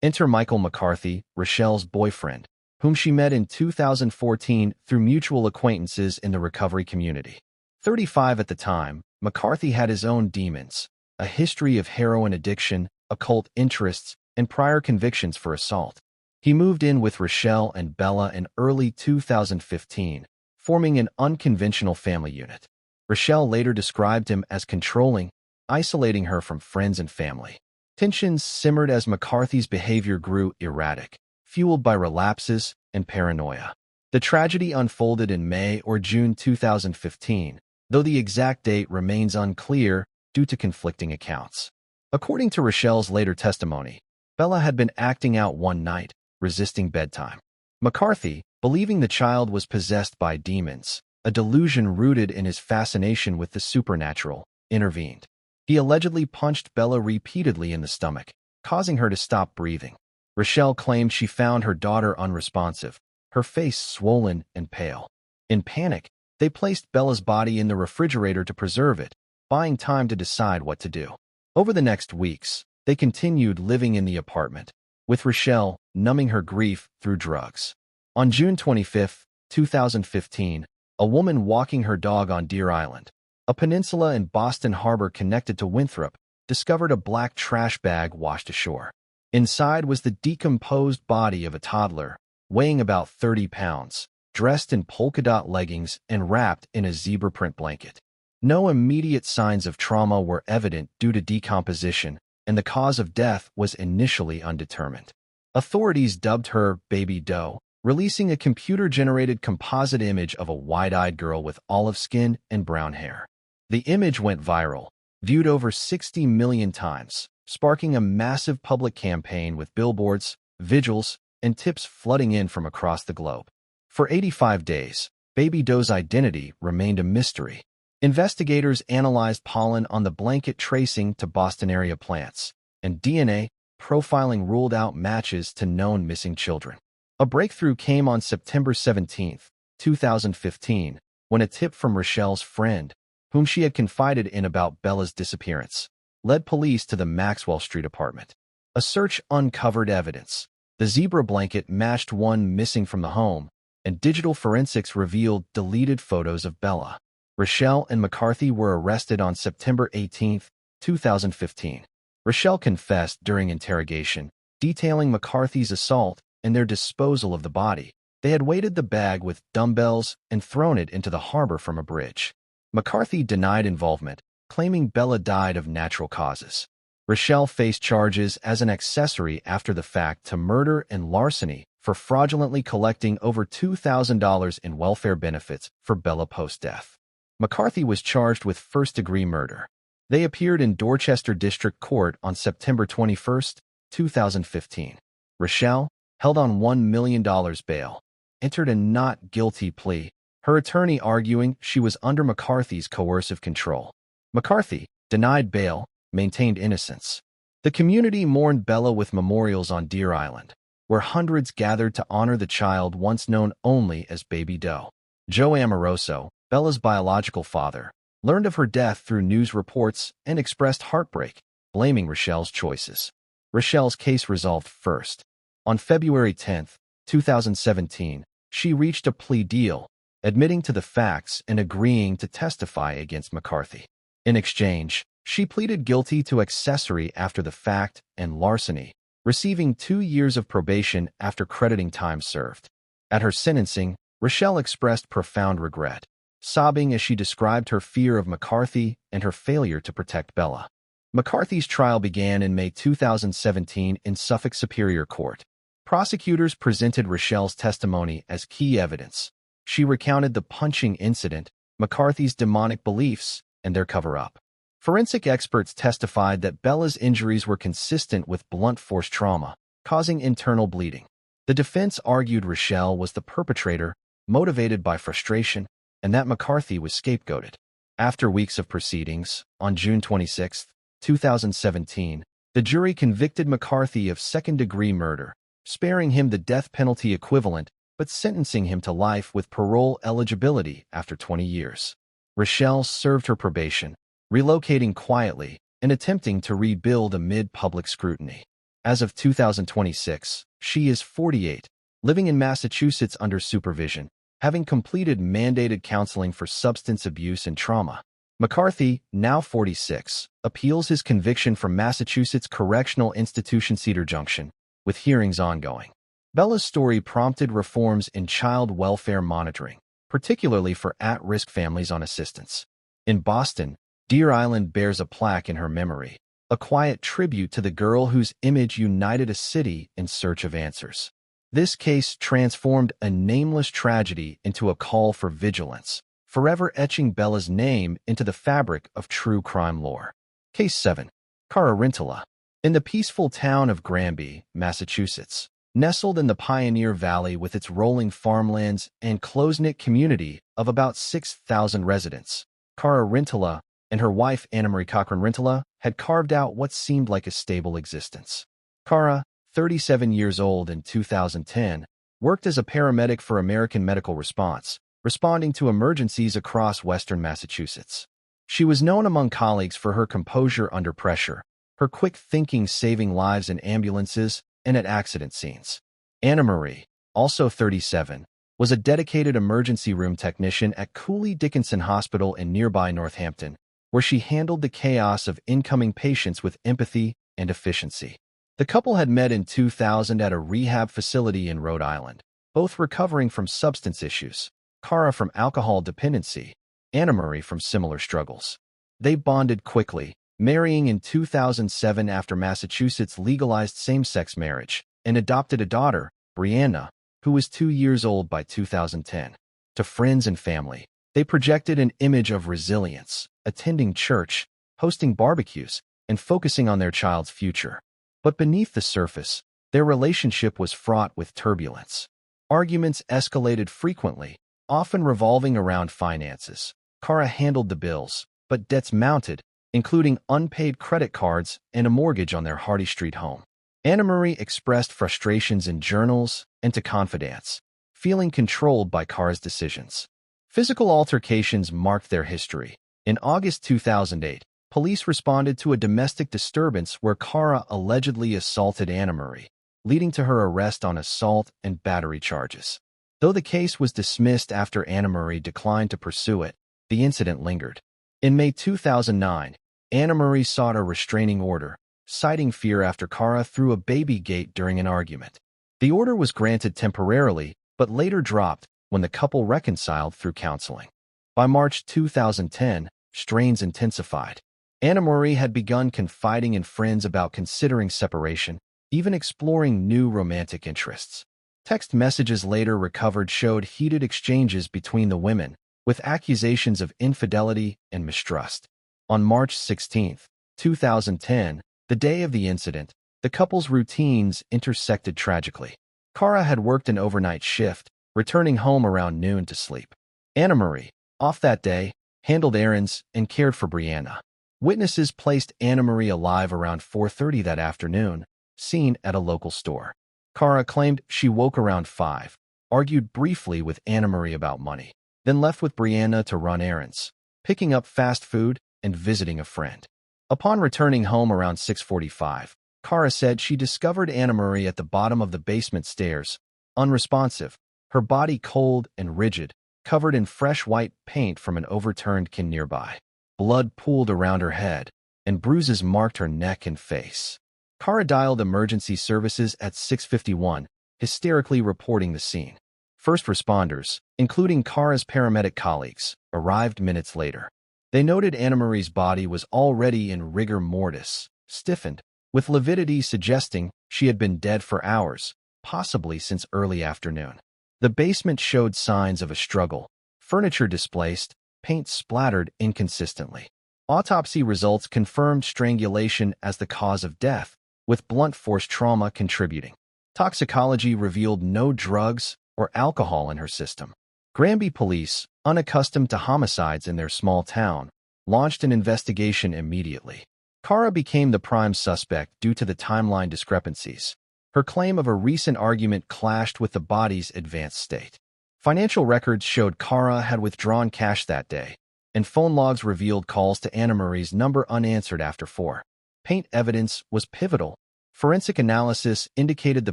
Enter Michael McCarthy, Rachelle's boyfriend, whom she met in 2014 through mutual acquaintances in the recovery community. 35 at the time, McCarthy had his own demons, a history of heroin addiction, occult interests, and prior convictions for assault. He moved in with Rachelle and Bella in early 2015, forming an unconventional family unit. Rachelle later described him as controlling, isolating her from friends and family. Tensions simmered as McCarthy's behavior grew erratic, fueled by relapses and paranoia. The tragedy unfolded in May or June 2015, though the exact date remains unclear due to conflicting accounts. According to Rachelle's later testimony, Bella had been acting out one night, resisting bedtime. McCarthy, believing the child was possessed by demons, a delusion rooted in his fascination with the supernatural, intervened. He allegedly punched Bella repeatedly in the stomach, causing her to stop breathing. Rachelle claimed she found her daughter unresponsive, her face swollen and pale. In panic, they placed Bella's body in the refrigerator to preserve it, buying time to decide what to do. Over the next weeks, they continued living in the apartment, with Rachelle numbing her grief through drugs. On June 25, 2015, a woman walking her dog on Deer Island, a peninsula in Boston Harbor connected to Winthrop, discovered a black trash bag washed ashore. Inside was the decomposed body of a toddler, weighing about 30 pounds, dressed in polka-dot leggings and wrapped in a zebra print blanket. No immediate signs of trauma were evident due to decomposition, and the cause of death was initially undetermined. Authorities dubbed her Baby Doe, releasing a computer-generated composite image of a wide-eyed girl with olive skin and brown hair. The image went viral, viewed over 60 million times, sparking a massive public campaign with billboards, vigils, and tips flooding in from across the globe. For 85 days, Baby Doe's identity remained a mystery. Investigators analyzed pollen on the blanket tracing to Boston-area plants, and DNA profiling ruled out matches to known missing children. A breakthrough came on September 17, 2015, when a tip from Rachelle's friend, whom she had confided in about Bella's disappearance, led police to the Maxwell Street apartment. A search uncovered evidence. The zebra blanket matched one missing from the home, and digital forensics revealed deleted photos of Bella. Rachelle and McCarthy were arrested on September 18, 2015. Rachelle confessed during interrogation, detailing McCarthy's assault and their disposal of the body. They had weighted the bag with dumbbells and thrown it into the harbor from a bridge. McCarthy denied involvement, claiming Bella died of natural causes. Rachelle faced charges as an accessory after the fact to murder and larceny for fraudulently collecting over $2,000 in welfare benefits for Bella post-death. McCarthy was charged with first-degree murder. They appeared in Dorchester District Court on September 21, 2015. Rachelle, held on $1 million bail, entered a not guilty plea, her attorney arguing she was under McCarthy's coercive control. McCarthy denied bail, maintained innocence. The community mourned Bella with memorials on Deer Island, where hundreds gathered to honor the child once known only as Baby Doe. Joe Amoroso, Bella's biological father, learned of her death through news reports and expressed heartbreak, blaming Rachelle's choices. Rachelle's case resolved first. On February 10, 2017, she reached a plea deal, admitting to the facts and agreeing to testify against McCarthy. In exchange, she pleaded guilty to accessory after the fact and larceny, receiving 2 years of probation after crediting time served. At her sentencing, Rachelle expressed profound regret, sobbing as she described her fear of McCarthy and her failure to protect Bella. McCarthy's trial began in May 2017 in Suffolk Superior Court. Prosecutors presented Rachelle's testimony as key evidence. She recounted the punching incident, McCarthy's demonic beliefs, and their cover-up. Forensic experts testified that Bella's injuries were consistent with blunt force trauma, causing internal bleeding. The defense argued Rachelle was the perpetrator, motivated by frustration, and that McCarthy was scapegoated. After weeks of proceedings, on June 26, 2017, the jury convicted McCarthy of second-degree murder, sparing him the death penalty equivalent but sentencing him to life with parole eligibility after 20 years. Rachelle served her probation, relocating quietly and attempting to rebuild amid public scrutiny. As of 2026, she is 48, living in Massachusetts under supervision, having completed mandated counseling for substance abuse and trauma. McCarthy, now 46, appeals his conviction from Massachusetts Correctional Institution Cedar Junction, with hearings ongoing. Bella's story prompted reforms in child welfare monitoring, particularly for at-risk families on assistance. In Boston, Deer Island bears a plaque in her memory, a quiet tribute to the girl whose image united a city in search of answers. This case transformed a nameless tragedy into a call for vigilance, forever etching Bella's name into the fabric of true crime lore. Case 7. Cara Rintala. In the peaceful town of Granby, Massachusetts, nestled in the Pioneer Valley with its rolling farmlands and close-knit community of about 6,000 residents, Cara Rintala and her wife Annemarie Cochran Rintala had carved out what seemed like a stable existence. Cara, 37 years old in 2010, worked as a paramedic for American Medical Response, responding to emergencies across western Massachusetts. She was known among colleagues for her composure under pressure, her quick thinking saving lives in ambulances and at accident scenes. Annemarie, also 37, was a dedicated emergency room technician at Cooley Dickinson Hospital in nearby Northampton, where she handled the chaos of incoming patients with empathy and efficiency. The couple had met in 2000 at a rehab facility in Rhode Island, both recovering from substance issues, Cara from alcohol dependency, Annemarie from similar struggles. They bonded quickly, marrying in 2007 after Massachusetts legalized same-sex marriage, and adopted a daughter, Brianna, who was 2 years old by 2010. To friends and family, they projected an image of resilience, attending church, hosting barbecues, and focusing on their child's future. But beneath the surface, their relationship was fraught with turbulence. Arguments escalated frequently, often revolving around finances. Cara handled the bills, but debts mounted, including unpaid credit cards and a mortgage on their Hardy Street home. Annemarie expressed frustrations in journals and to confidants, feeling controlled by Cara's decisions. Physical altercations marked their history. In August 2008, police responded to a domestic disturbance where Cara allegedly assaulted Annemarie, leading to her arrest on assault and battery charges. Though the case was dismissed after Annemarie declined to pursue it, the incident lingered. In May 2009, Annemarie sought a restraining order, citing fear after Cara threw a baby gate during an argument. The order was granted temporarily, but later dropped when the couple reconciled through counseling. By March 2010, strains intensified. Annemarie had begun confiding in friends about considering separation, even exploring new romantic interests. Text messages later recovered showed heated exchanges between the women, with accusations of infidelity and mistrust. On March 16, 2010, the day of the incident, the couple's routines intersected tragically. Cara had worked an overnight shift, returning home around noon to sleep. Annemarie, off that day, handled errands and cared for Brianna. Witnesses placed Annemarie alive around 4:30 that afternoon, seen at a local store. Cara claimed she woke around 5, argued briefly with Annemarie about money, then left with Brianna to run errands, picking up fast food and visiting a friend. Upon returning home around 6:45, Cara said she discovered Annemarie at the bottom of the basement stairs, unresponsive, her body cold and rigid, covered in fresh white paint from an overturned can nearby. Blood pooled around her head, and bruises marked her neck and face. Cara dialed emergency services at 6:51, hysterically reporting the scene. First responders, including Cara's paramedic colleagues, arrived minutes later. They noted Annemarie's body was already in rigor mortis, stiffened, with lividity suggesting she had been dead for hours, possibly since early afternoon. The basement showed signs of a struggle, furniture displaced, paint splattered inconsistently. Autopsy results confirmed strangulation as the cause of death, with blunt force trauma contributing. Toxicology revealed no drugs or alcohol in her system. Granby police, unaccustomed to homicides in their small town, launched an investigation immediately. Cara became the prime suspect due to the timeline discrepancies. Her claim of a recent argument clashed with the body's advanced state. Financial records showed Cara had withdrawn cash that day, and phone logs revealed calls to Anna Marie's number unanswered after 4. Paint evidence was pivotal. Forensic analysis indicated the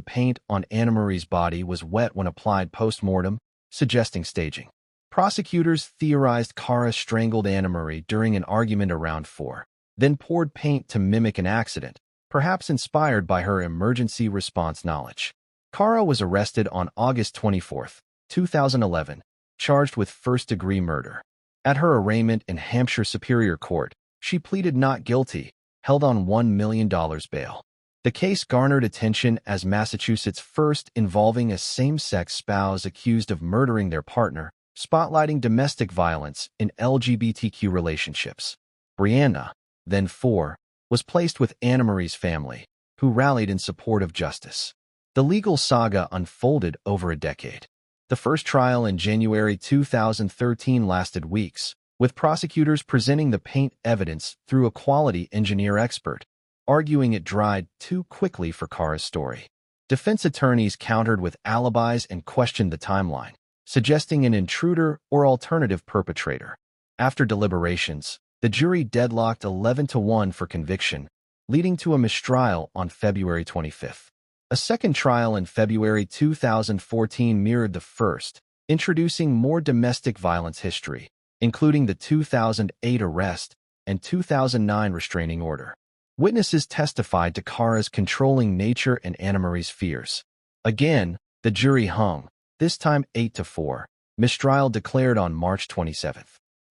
paint on Anna Marie's body was wet when applied post-mortem, suggesting staging. Prosecutors theorized Cara strangled Anna Marie during an argument around 4, then poured paint to mimic an accident, perhaps inspired by her emergency response knowledge. Cara was arrested on August 24, 2011, charged with first-degree murder. At her arraignment in Hampshire Superior Court, she pleaded not guilty, held on $1 million bail. The case garnered attention as Massachusetts' first involving a same-sex spouse accused of murdering their partner, spotlighting domestic violence in LGBTQ relationships. Brianna, then 4, was placed with Anna Marie's family, who rallied in support of justice. The legal saga unfolded over a decade. The first trial in January 2013 lasted weeks, with prosecutors presenting the paint evidence through a quality engineer expert, arguing it dried too quickly for Cara's story. Defense attorneys countered with alibis and questioned the timeline, suggesting an intruder or alternative perpetrator. After deliberations, the jury deadlocked 11-1 for conviction, leading to a mistrial on February 25. A second trial in February 2014 mirrored the first, introducing more domestic violence history, including the 2008 arrest and 2009 restraining order. Witnesses testified to Cara's controlling nature and Anna Marie's fears. Again, the jury hung, this time 8-4. Mistrial declared on March 27.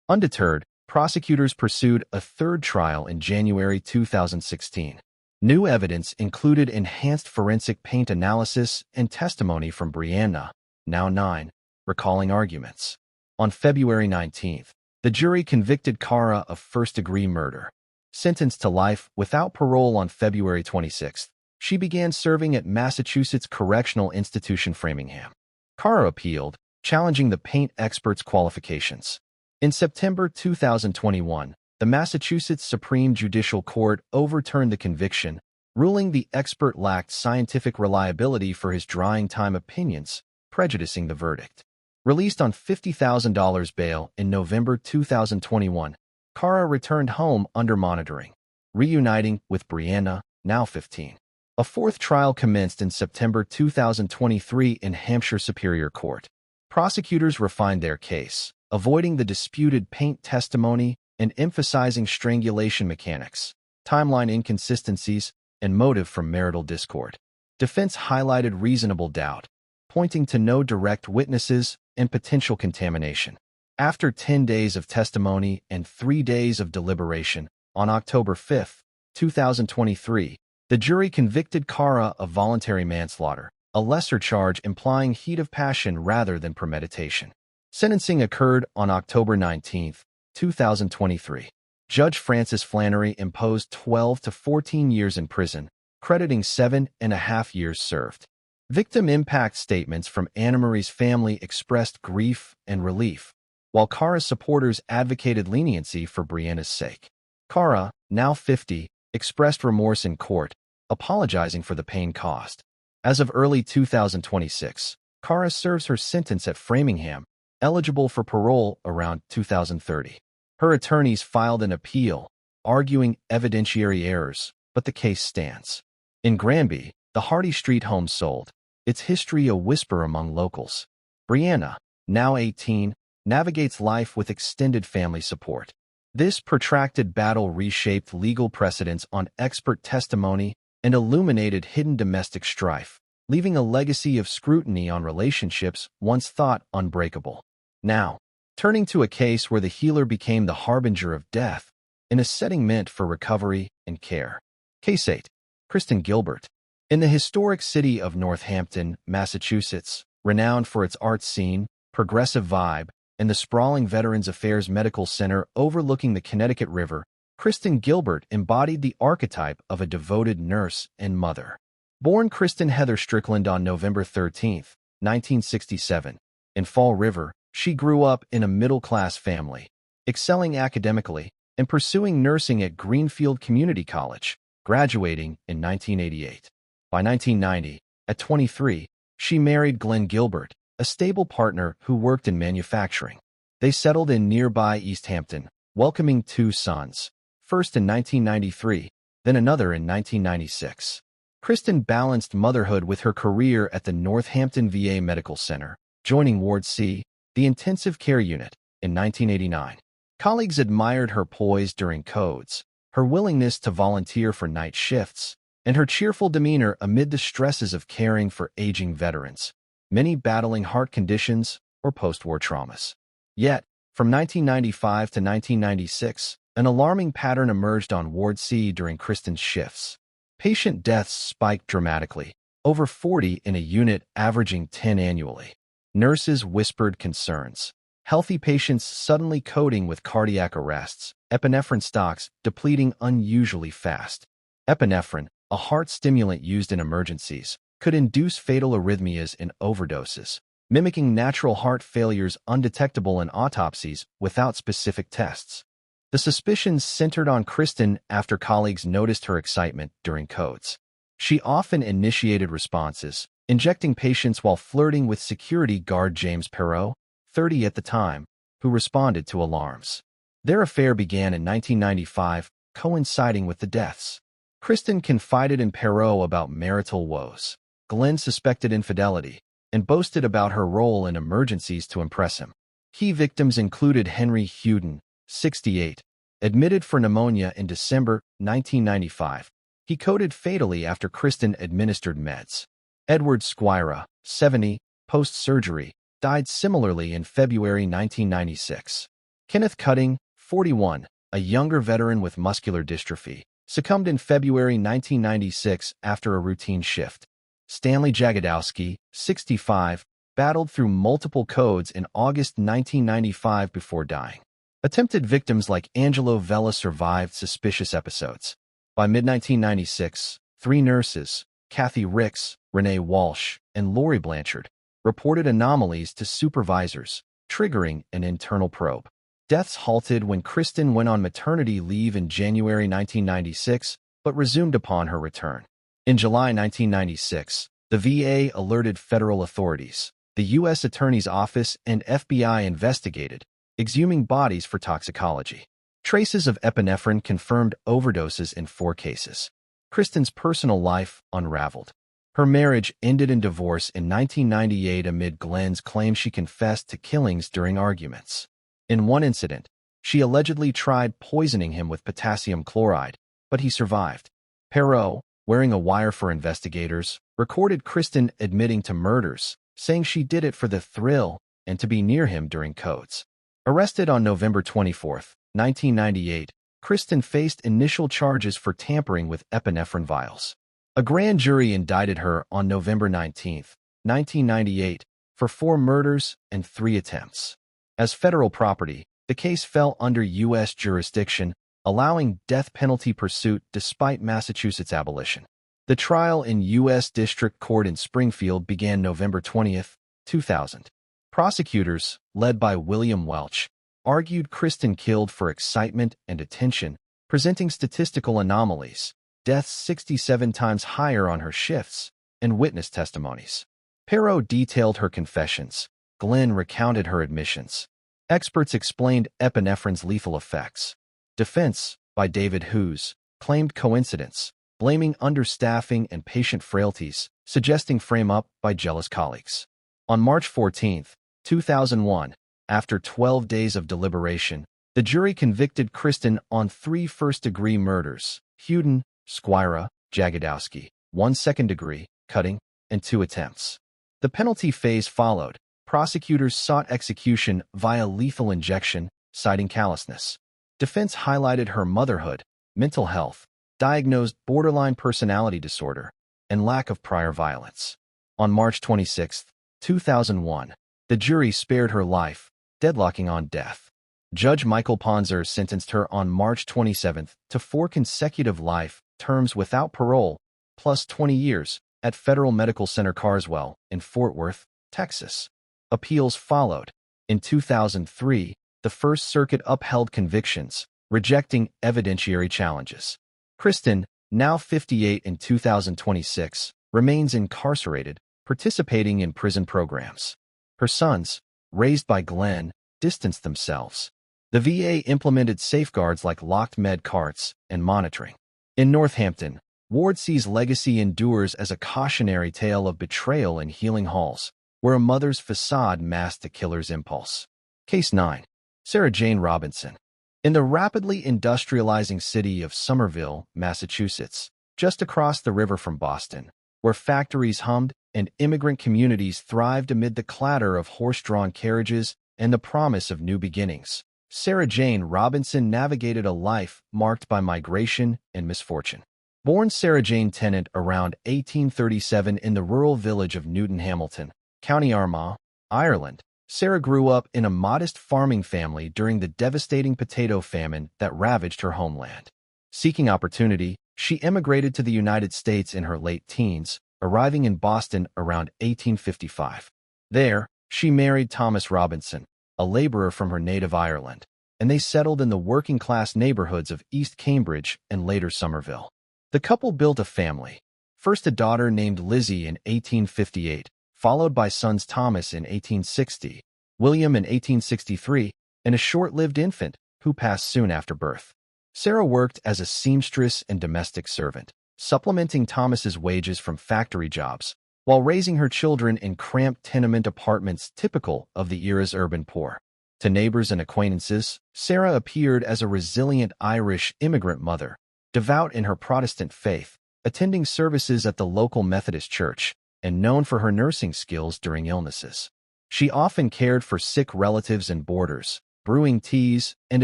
Undeterred, prosecutors pursued a third trial in January 2016. New evidence included enhanced forensic paint analysis and testimony from Brianna, now 9, recalling arguments. On February 19, the jury convicted Cara of first-degree murder. Sentenced to life without parole on February 26, she began serving at Massachusetts Correctional Institution Framingham. Cara appealed, challenging the paint expert's qualifications. In September 2021, the Massachusetts Supreme Judicial Court overturned the conviction, ruling the expert lacked scientific reliability for his drying time opinions, prejudicing the verdict. Released on $50,000 bail in November 2021, Cara returned home under monitoring, reuniting with Brianna, now 15. A fourth trial commenced in September 2023 in Hampshire Superior Court. Prosecutors refined their case, avoiding the disputed paint testimony and emphasizing strangulation mechanics, timeline inconsistencies, and motive from marital discord. Defense highlighted reasonable doubt, pointing to no direct witnesses and potential contamination. After 10 days of testimony and 3 days of deliberation, on October 5, 2023, the jury convicted Cara of voluntary manslaughter, a lesser charge implying heat of passion rather than premeditation. Sentencing occurred on October 19, 2023. Judge Francis Flannery imposed 12 to 14 years in prison, crediting 7.5 years served. Victim impact statements from Anna Marie's family expressed grief and relief, while Cara's supporters advocated leniency for Brianna's sake. Cara, now 50, expressed remorse in court, apologizing for the pain caused. As of early 2026, Cara serves her sentence at Framingham, eligible for parole around 2030. Her attorneys filed an appeal, arguing evidentiary errors, but the case stands. In Granby, the Hardy Street home sold, its history a whisper among locals. Brianna, now 18, navigates life with extended family support. This protracted battle reshaped legal precedents on expert testimony and illuminated hidden domestic strife, leaving a legacy of scrutiny on relationships once thought unbreakable. Now, turning to a case where the healer became the harbinger of death, in a setting meant for recovery and care. Case 8. Kristen Gilbert. In the historic city of Northampton, Massachusetts, renowned for its art scene, progressive vibe, and the sprawling Veterans Affairs Medical Center overlooking the Connecticut River, Kristen Gilbert embodied the archetype of a devoted nurse and mother. Born Kristen Heather Strickland on November 13, 1967, in Fall River, she grew up in a middle-class family, excelling academically and pursuing nursing at Greenfield Community College, graduating in 1988. By 1990, at 23, she married Glenn Gilbert, a stable partner who worked in manufacturing. They settled in nearby East Hampton, welcoming two sons, first in 1993, then another in 1996. Kristen balanced motherhood with her career at the Northampton VA Medical Center, joining Ward C, the intensive care unit, in 1989. Colleagues admired her poise during codes, her willingness to volunteer for night shifts, and her cheerful demeanor amid the stresses of caring for aging veterans, many battling heart conditions or post-war traumas. Yet, from 1995 to 1996, an alarming pattern emerged on Ward C during Kristen's shifts. Patient deaths spiked dramatically, over 40 in a unit averaging 10 annually. Nurses whispered concerns. Healthy patients suddenly coding with cardiac arrests, epinephrine stocks depleting unusually fast. Epinephrine, a heart stimulant used in emergencies, could induce fatal arrhythmias and overdoses, mimicking natural heart failures undetectable in autopsies without specific tests. The suspicions centered on Kristen after colleagues noticed her excitement during codes. She often initiated responses, injecting patients while flirting with security guard James Perot, 30 at the time, who responded to alarms. Their affair began in 1995, coinciding with the deaths. Kristen confided in Perot about marital woes. Glenn suspected infidelity and boasted about her role in emergencies to impress him. Key victims included Henry Huden, 68, admitted for pneumonia in December 1995. He coded fatally after Kristen administered meds. Edward Squira, 70, post-surgery, died similarly in February 1996. Kenneth Cutting, 41, a younger veteran with muscular dystrophy, succumbed in February 1996 after a routine shift. Stanley Jagodowski, 65, battled through multiple codes in August 1995 before dying. Attempted victims like Angelo Vella survived suspicious episodes. By mid-1996, 3 nurses, Kathy Ricks, Renee Walsh, and Lori Blanchard, reported anomalies to supervisors, triggering an internal probe. Deaths halted when Kristen went on maternity leave in January 1996, but resumed upon her return. In July 1996, the VA alerted federal authorities. The U.S. Attorney's Office and FBI investigated, exhuming bodies for toxicology. Traces of epinephrine confirmed overdoses in 4 cases. Kristen's personal life unraveled. Her marriage ended in divorce in 1998 amid Glenn's claim she confessed to killings during arguments. In one incident, she allegedly tried poisoning him with potassium chloride, but he survived. Perot, wearing a wire for investigators, recorded Kristen admitting to murders, saying she did it for the thrill and to be near him during codes. Arrested on November 24, 1998, Kristen faced initial charges for tampering with epinephrine vials. A grand jury indicted her on November 19, 1998, for 4 murders and 3 attempts. As federal property, the case fell under U.S. jurisdiction, allowing death penalty pursuit despite Massachusetts abolition. The trial in U.S. District Court in Springfield began November 20, 2000. Prosecutors, led by William Welch, argued Kristen killed for excitement and attention, presenting statistical anomalies, deaths 67 times higher on her shifts, and witness testimonies. Perot detailed her confessions. Glenn recounted her admissions. Experts explained epinephrine's lethal effects. Defense, by David Hughes, claimed coincidence, blaming understaffing and patient frailties, suggesting frame-up by jealous colleagues. On March 14, 2001, after 12 days of deliberation, the jury convicted Kristen on 3 first-degree murders: Huden, Squira, Jagodowski, 1 second-degree, Cutting, and 2 attempts. The penalty phase followed. Prosecutors sought execution via lethal injection, citing callousness. Defense highlighted her motherhood, mental health, diagnosed borderline personality disorder, and lack of prior violence. On March 26, 2001, the jury spared her life, deadlocking on death. Judge Michael Ponzer sentenced her on March 27 to 4 consecutive life terms without parole, plus 20 years, at Federal Medical Center Carswell in Fort Worth, Texas. Appeals followed. In 2003, the First Circuit upheld convictions, rejecting evidentiary challenges. Kristen, now 58 in 2026, remains incarcerated, participating in prison programs. Her sons, raised by Glenn, distanced themselves. The VA implemented safeguards like locked med carts and monitoring. In Northampton, Ward C's legacy endures as a cautionary tale of betrayal in healing halls, where a mother's facade masked a killer's impulse. Case 9. Sarah Jane Robinson. In the rapidly industrializing city of Somerville, Massachusetts, just across the river from Boston, where factories hummed and immigrant communities thrived amid the clatter of horse-drawn carriages and the promise of new beginnings, Sarah Jane Robinson navigated a life marked by migration and misfortune. Born Sarah Jane Tennant around 1837 in the rural village of Newton Hamilton, County Armagh, Ireland, Sarah grew up in a modest farming family during the devastating potato famine that ravaged her homeland. Seeking opportunity, she emigrated to the United States in her late teens, arriving in Boston around 1855. There, she married Thomas Robinson, a laborer from her native Ireland, and they settled in the working-class neighborhoods of East Cambridge and later Somerville. The couple built a family, first a daughter named Lizzie in 1858, followed by sons Thomas in 1860, William in 1863, and a short-lived infant who passed soon after birth. Sarah worked as a seamstress and domestic servant, supplementing Thomas's wages from factory jobs, while raising her children in cramped tenement apartments typical of the era's urban poor. To neighbors and acquaintances, Sarah appeared as a resilient Irish immigrant mother, devout in her Protestant faith, attending services at the local Methodist church, and known for her nursing skills during illnesses. She often cared for sick relatives and boarders, brewing teas and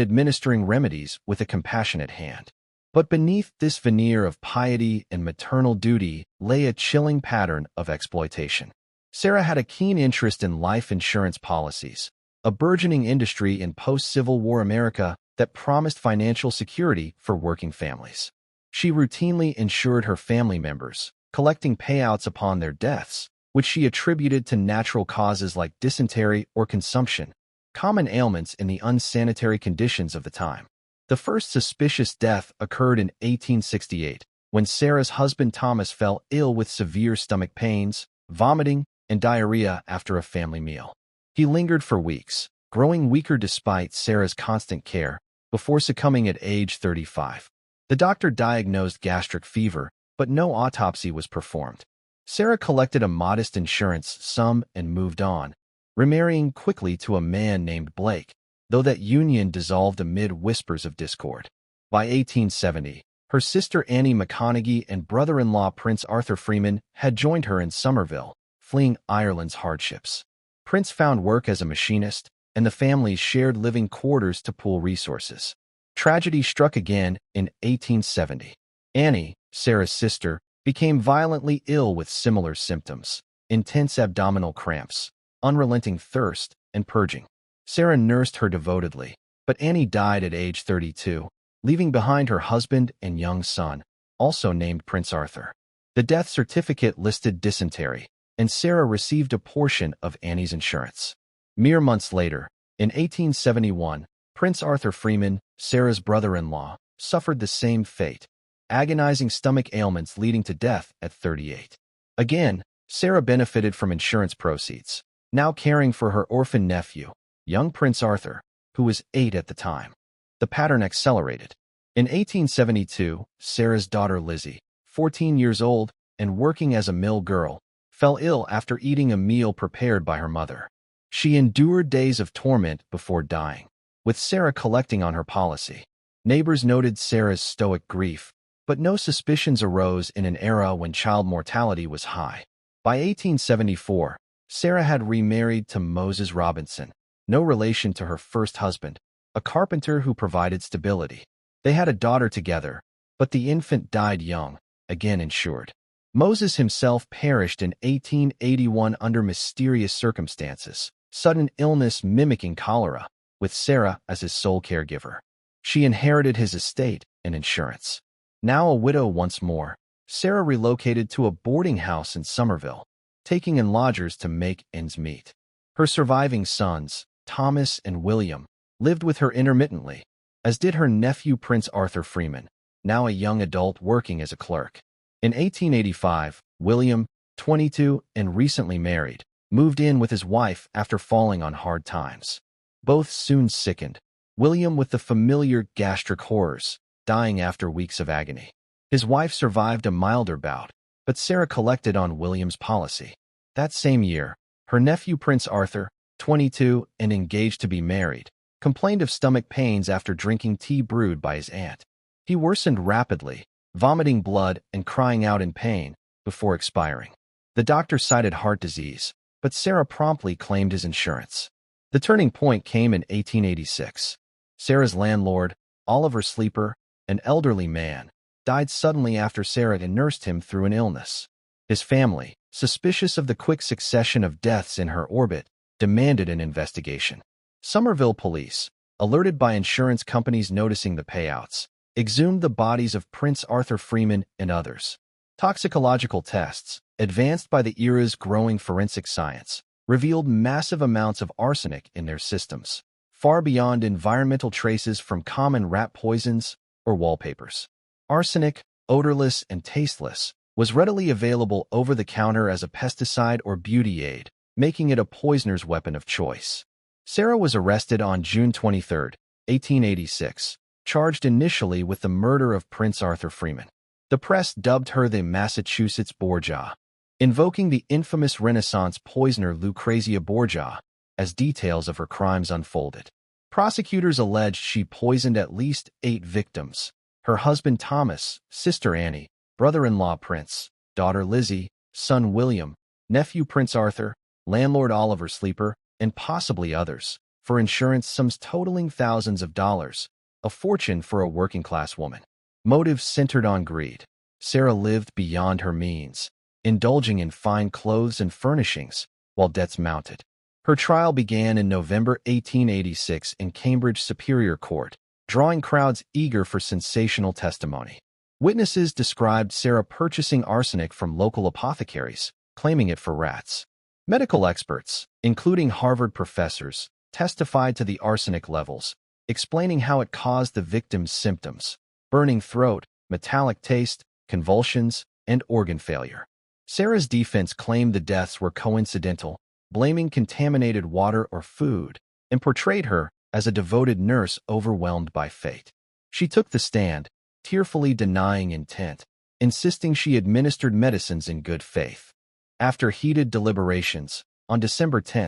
administering remedies with a compassionate hand. But beneath this veneer of piety and maternal duty lay a chilling pattern of exploitation. Sarah had a keen interest in life insurance policies, a burgeoning industry in post-Civil War America that promised financial security for working families. She routinely insured her family members, collecting payouts upon their deaths, which she attributed to natural causes like dysentery or consumption, common ailments in the unsanitary conditions of the time. The first suspicious death occurred in 1868, when Sarah's husband Thomas fell ill with severe stomach pains, vomiting, and diarrhea after a family meal. He lingered for weeks, growing weaker despite Sarah's constant care, before succumbing at age 35. The doctor diagnosed gastric fever, but no autopsy was performed. Sarah collected a modest insurance sum and moved on, remarrying quickly to a man named Blake, though that union dissolved amid whispers of discord. By 1870, her sister Annie McConaughey and brother-in-law Prince Arthur Freeman had joined her in Somerville, fleeing Ireland's hardships. Prince found work as a machinist, and the families shared living quarters to pool resources. Tragedy struck again in 1870. Annie, Sarah's sister, became violently ill with similar symptoms: intense abdominal cramps, unrelenting thirst, and purging. Sarah nursed her devotedly, but Annie died at age 32, leaving behind her husband and young son, also named Prince Arthur. The death certificate listed dysentery, and Sarah received a portion of Annie's insurance. Mere months later, in 1871, Prince Arthur Freeman, Sarah's brother-in-law, suffered the same fate, agonizing stomach ailments leading to death at 38. Again, Sarah benefited from insurance proceeds, now caring for her orphan nephew, young Prince Arthur, who was 8 at the time. The pattern accelerated. In 1872, Sarah's daughter Lizzie, 14 years old and working as a mill girl, fell ill after eating a meal prepared by her mother. She endured days of torment before dying, with Sarah collecting on her policy. Neighbors noted Sarah's stoic grief, but no suspicions arose in an era when child mortality was high. By 1874, Sarah had remarried to Moses Robinson, no relation to her first husband, a carpenter who provided stability. They had a daughter together, but the infant died young, again insured. Moses himself perished in 1881 under mysterious circumstances, sudden illness mimicking cholera, with Sarah as his sole caregiver. She inherited his estate and insurance. Now a widow once more, Sarah relocated to a boarding house in Somerville, taking in lodgers to make ends meet. Her surviving sons, Thomas and William, lived with her intermittently, as did her nephew Prince Arthur Freeman, now a young adult working as a clerk. In 1885, William, 22 and recently married, moved in with his wife after falling on hard times. Both soon sickened, William with the familiar gastric horrors, dying after weeks of agony. His wife survived a milder bout, but Sarah collected on William's policy. That same year, her nephew Prince Arthur, 22 and engaged to be married, complained of stomach pains after drinking tea brewed by his aunt. He worsened rapidly, vomiting blood and crying out in pain before expiring. The doctor cited heart disease, but Sarah promptly claimed his insurance. The turning point came in 1886. Sarah's landlord, Oliver Sleeper, an elderly man, died suddenly after Sarah had nursed him through an illness. His family, suspicious of the quick succession of deaths in her orbit, demanded an investigation. Somerville police, alerted by insurance companies noticing the payouts, exhumed the bodies of Prince Arthur Freeman and others. Toxicological tests, advanced by the era's growing forensic science, revealed massive amounts of arsenic in their systems, far beyond environmental traces from common rat poisons or wallpapers. Arsenic, odorless and tasteless, was readily available over the counter as a pesticide or beauty aid, making it a poisoner's weapon of choice. Sarah was arrested on June 23, 1886, charged initially with the murder of Prince Arthur Freeman. The press dubbed her the Massachusetts Borgia, invoking the infamous Renaissance poisoner Lucrezia Borgia, as details of her crimes unfolded. Prosecutors alleged she poisoned at least 8 victims: her husband Thomas, sister Annie, brother-in-law Prince, daughter Lizzie, son William, nephew Prince Arthur, landlord Oliver Sleeper, and possibly others, for insurance sums totaling thousands of dollars, a fortune for a working-class woman. Motives centered on greed. Sarah lived beyond her means, indulging in fine clothes and furnishings, while debts mounted. Her trial began in November 1886 in Cambridge Superior Court, drawing crowds eager for sensational testimony. Witnesses described Sarah purchasing arsenic from local apothecaries, claiming it for rats. Medical experts, including Harvard professors, testified to the arsenic levels, explaining how it caused the victim's symptoms: burning throat, metallic taste, convulsions, and organ failure. Sarah's defense claimed the deaths were coincidental, blaming contaminated water or food, and portrayed her as a devoted nurse overwhelmed by fate. She took the stand, tearfully denying intent, insisting she administered medicines in good faith. After heated deliberations, on December 10,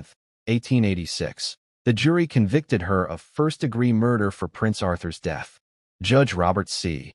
1886, the jury convicted her of first-degree murder for Prince Arthur's death. Judge Robert C.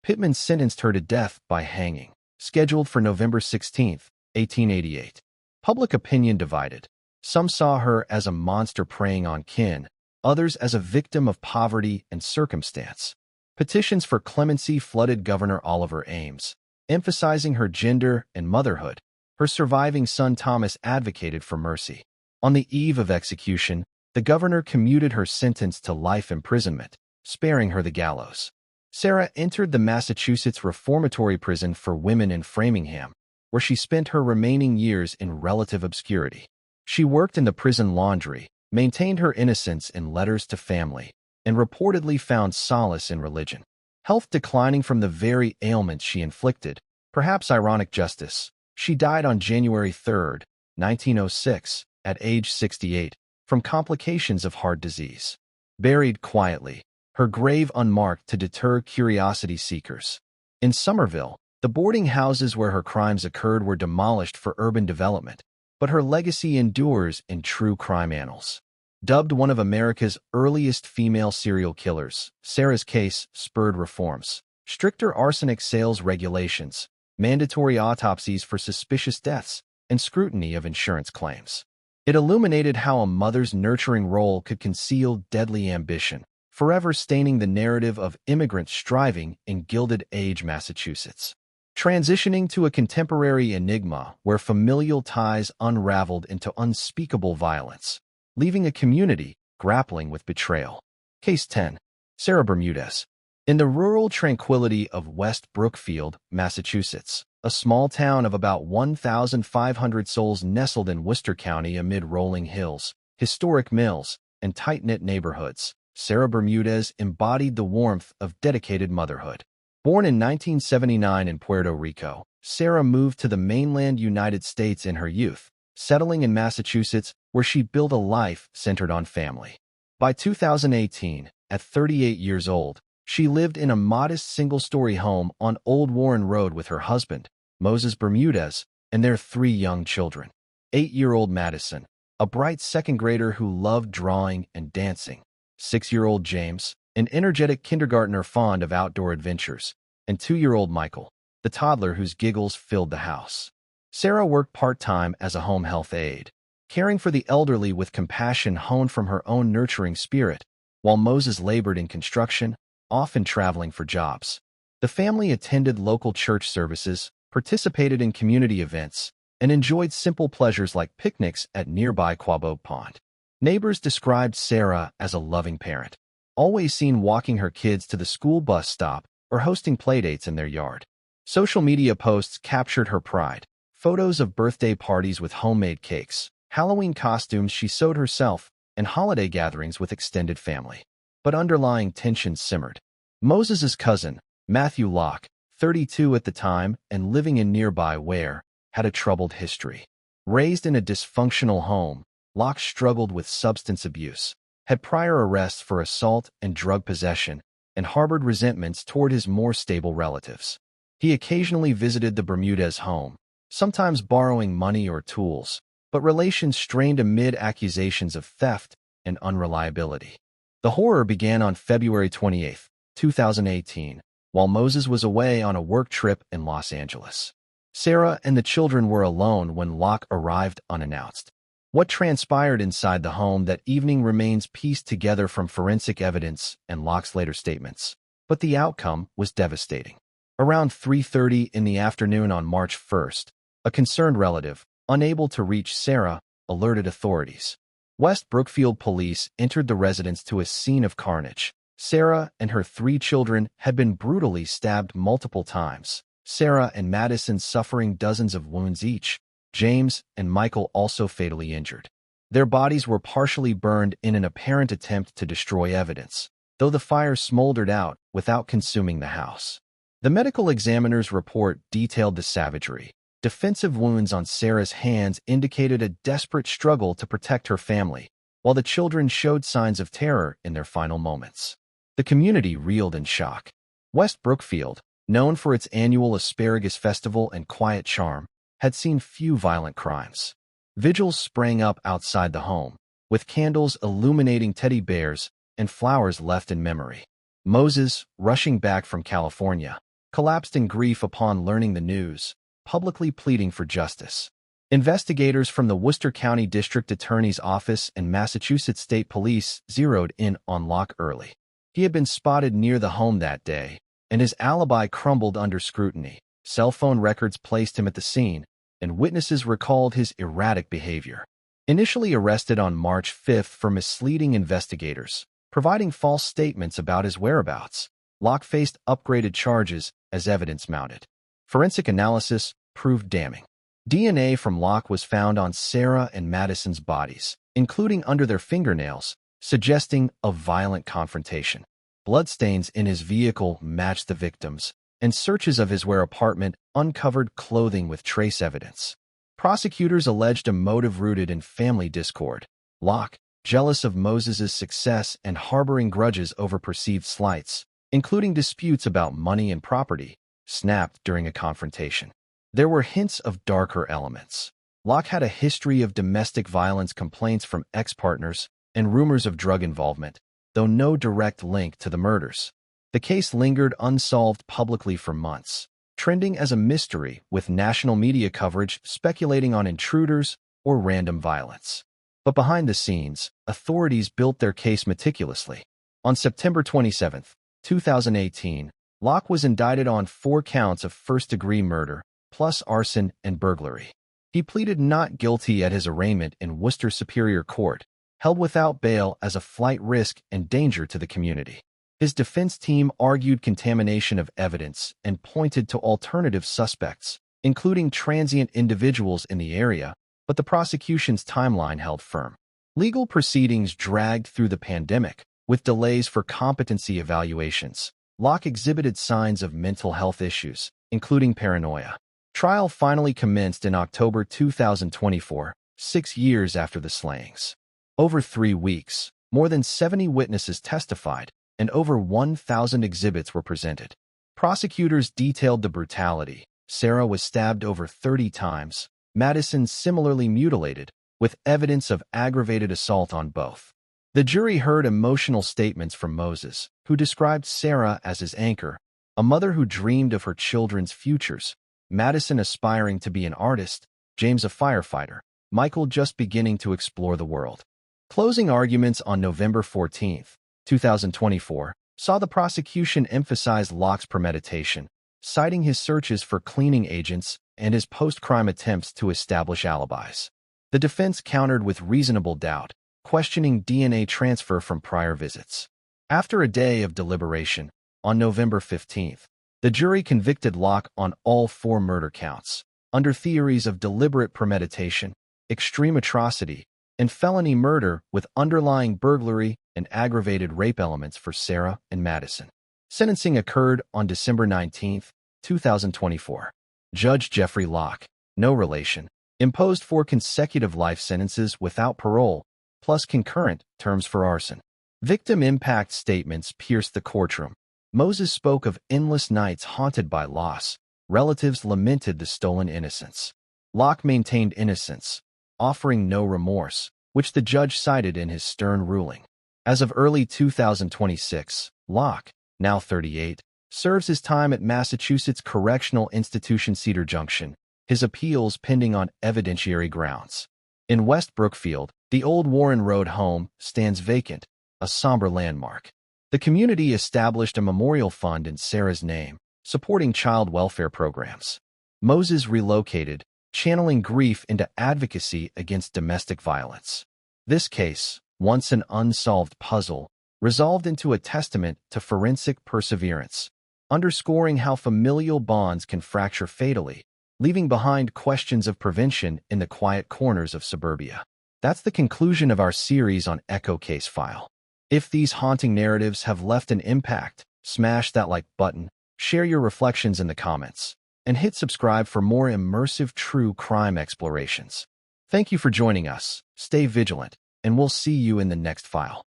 Pittman sentenced her to death by hanging, scheduled for November 16, 1888. Public opinion divided. Some saw her as a monster preying on kin, others as a victim of poverty and circumstance. Petitions for clemency flooded Governor Oliver Ames, emphasizing her gender and motherhood. Her surviving son Thomas advocated for mercy. On the eve of execution, the governor commuted her sentence to life imprisonment, sparing her the gallows. Sarah entered the Massachusetts Reformatory Prison for Women in Framingham, where she spent her remaining years in relative obscurity. She worked in the prison laundry, maintained her innocence in letters to family, and reportedly found solace in religion. Health declining from the very ailments she inflicted, perhaps ironic justice, she died on January 3, 1906, at age 68, from complications of heart disease. Buried quietly, her grave unmarked to deter curiosity seekers. In Somerville, the boarding houses where her crimes occurred were demolished for urban development, but her legacy endures in true crime annals. Dubbed one of America's earliest female serial killers, Sarah's case spurred reforms: stricter arsenic sales regulations, mandatory autopsies for suspicious deaths, and scrutiny of insurance claims. It illuminated how a mother's nurturing role could conceal deadly ambition, forever staining the narrative of immigrants striving in Gilded Age Massachusetts. transitioning to a contemporary enigma where familial ties unraveled into unspeakable violence, leaving a community grappling with betrayal. Case 10. Sarah Bermudez. In the rural tranquility of West Brookfield, Massachusetts, a small town of about 1,500 souls nestled in Worcester County amid rolling hills, historic mills, and tight-knit neighborhoods, Sarah Bermudez embodied the warmth of dedicated motherhood. Born in 1979 in Puerto Rico, Sarah moved to the mainland United States in her youth, settling in Massachusetts where she built a life centered on family. By 2018, at 38 years old, she lived in a modest single-story home on Old Warren Road with her husband, Moses Bermudez, and their 3 young children. 8-year-old Madison, a bright second grader who loved drawing and dancing. 6-year-old James, an energetic kindergartner fond of outdoor adventures. And 2-year-old Michael, the toddler whose giggles filled the house. Sarah worked part-time as a home health aide, caring for the elderly with compassion honed from her own nurturing spirit, while Moses labored in construction, often traveling for jobs. The family attended local church services, participated in community events, and enjoyed simple pleasures like picnics at nearby Quabo Pond. Neighbors described Sarah as a loving parent, always seen walking her kids to the school bus stop or hosting playdates in their yard. Social media posts captured her pride, photos of birthday parties with homemade cakes, Halloween costumes she sewed herself, and holiday gatherings with extended family. But underlying tensions simmered. Moses's cousin, Matthew Locke, 32 at the time and living in nearby Ware, had a troubled history. Raised in a dysfunctional home, Locke struggled with substance abuse, had prior arrests for assault and drug possession, and harbored resentments toward his more stable relatives. He occasionally visited the Bermudez home, sometimes borrowing money or tools, but relations strained amid accusations of theft and unreliability. The horror began on February 28, 2018, while Moses was away on a work trip in Los Angeles. Sarah and the children were alone when Locke arrived unannounced. What transpired inside the home that evening remains pieced together from forensic evidence and Locke's later statements, but the outcome was devastating. Around 3:30 in the afternoon on March 1st, a concerned relative, unable to reach Sarah, alerted authorities. West Brookfield police entered the residence to a scene of carnage. Sarah and her 3 children had been brutally stabbed multiple times, Sarah and Madison suffering dozens of wounds each, James and Michael also fatally injured. Their bodies were partially burned in an apparent attempt to destroy evidence, though the fire smoldered out without consuming the house. The medical examiner's report detailed the savagery. Defensive wounds on Sarah's hands indicated a desperate struggle to protect her family, while the children showed signs of terror in their final moments. The community reeled in shock. West Brookfield, known for its annual asparagus festival and quiet charm, had seen few violent crimes. Vigils sprang up outside the home, with candles illuminating teddy bears and flowers left in memory. Moses, rushing back from California, collapsed in grief upon learning the news, publicly pleading for justice. Investigators from the Worcester County District Attorney's Office and Massachusetts State Police zeroed in on Locke early. He had been spotted near the home that day, and his alibi crumbled under scrutiny. Cell phone records placed him at the scene, and witnesses recalled his erratic behavior. Initially arrested on March 5th for misleading investigators, providing false statements about his whereabouts, Locke faced upgraded charges as evidence mounted. Forensic analysis proved damning. DNA from Locke was found on Sarah and Madison's bodies, including under their fingernails, suggesting a violent confrontation. Bloodstains in his vehicle matched the victims, and searches of his apartment uncovered clothing with trace evidence. Prosecutors alleged a motive rooted in family discord. Locke, jealous of Moses's success and harboring grudges over perceived slights, including disputes about money and property, snapped during a confrontation. There were hints of darker elements. Locke had a history of domestic violence complaints from ex-partners and rumors of drug involvement, though no direct link to the murders. The case lingered unsolved publicly for months, trending as a mystery with national media coverage speculating on intruders or random violence. But behind the scenes, authorities built their case meticulously. On September 27, 2018, Locke was indicted on 4 counts of first-degree murder, plus arson and burglary. He pleaded not guilty at his arraignment in Worcester Superior Court, held without bail as a flight risk and danger to the community. His defense team argued contamination of evidence and pointed to alternative suspects, including transient individuals in the area, but the prosecution's timeline held firm. Legal proceedings dragged through the pandemic, with delays for competency evaluations. Locke exhibited signs of mental health issues, including paranoia. Trial finally commenced in October 2024, 6 years after the slayings. Over 3 weeks, more than 70 witnesses testified, and over 1,000 exhibits were presented. Prosecutors detailed the brutality. Sarah was stabbed over 30 times, Madison similarly mutilated, with evidence of aggravated assault on both. The jury heard emotional statements from Moses, who described Sarah as his anchor, a mother who dreamed of her children's futures, Madison aspiring to be an artist, James a firefighter, Michael just beginning to explore the world. Closing arguments on November 14, 2024, saw the prosecution emphasize Locke's premeditation, citing his searches for cleaning agents and his post-crime attempts to establish alibis. The defense countered with reasonable doubt, questioning DNA transfer from prior visits. After a day of deliberation, on November 15, the jury convicted Locke on all 4 murder counts, under theories of deliberate premeditation, extreme atrocity, and felony murder with underlying burglary and aggravated rape elements for Sarah and Madison. Sentencing occurred on December 19, 2024. Judge Jeffrey Locke, no relation, imposed 4 consecutive life sentences without parole, plus concurrent terms for arson. Victim impact statements pierced the courtroom. Moses spoke of endless nights haunted by loss. Relatives lamented the stolen innocence. Locke maintained innocence, offering no remorse, which the judge cited in his stern ruling. As of early 2026, Locke, now 38, serves his time at Massachusetts Correctional Institution Cedar Junction, his appeals pending on evidentiary grounds. In West Brookfield, the old Warren Road home stands vacant, a somber landmark. The community established a memorial fund in Sarah's name, supporting child welfare programs. Moses relocated, channeling grief into advocacy against domestic violence. This case, once an unsolved puzzle, resolved into a testament to forensic perseverance, underscoring how familial bonds can fracture fatally, leaving behind questions of prevention in the quiet corners of suburbia. That's the conclusion of our series on Echo Case File. If these haunting narratives have left an impact, smash that like button, share your reflections in the comments, and hit subscribe for more immersive true crime explorations. Thank you for joining us, stay vigilant, and we'll see you in the next file.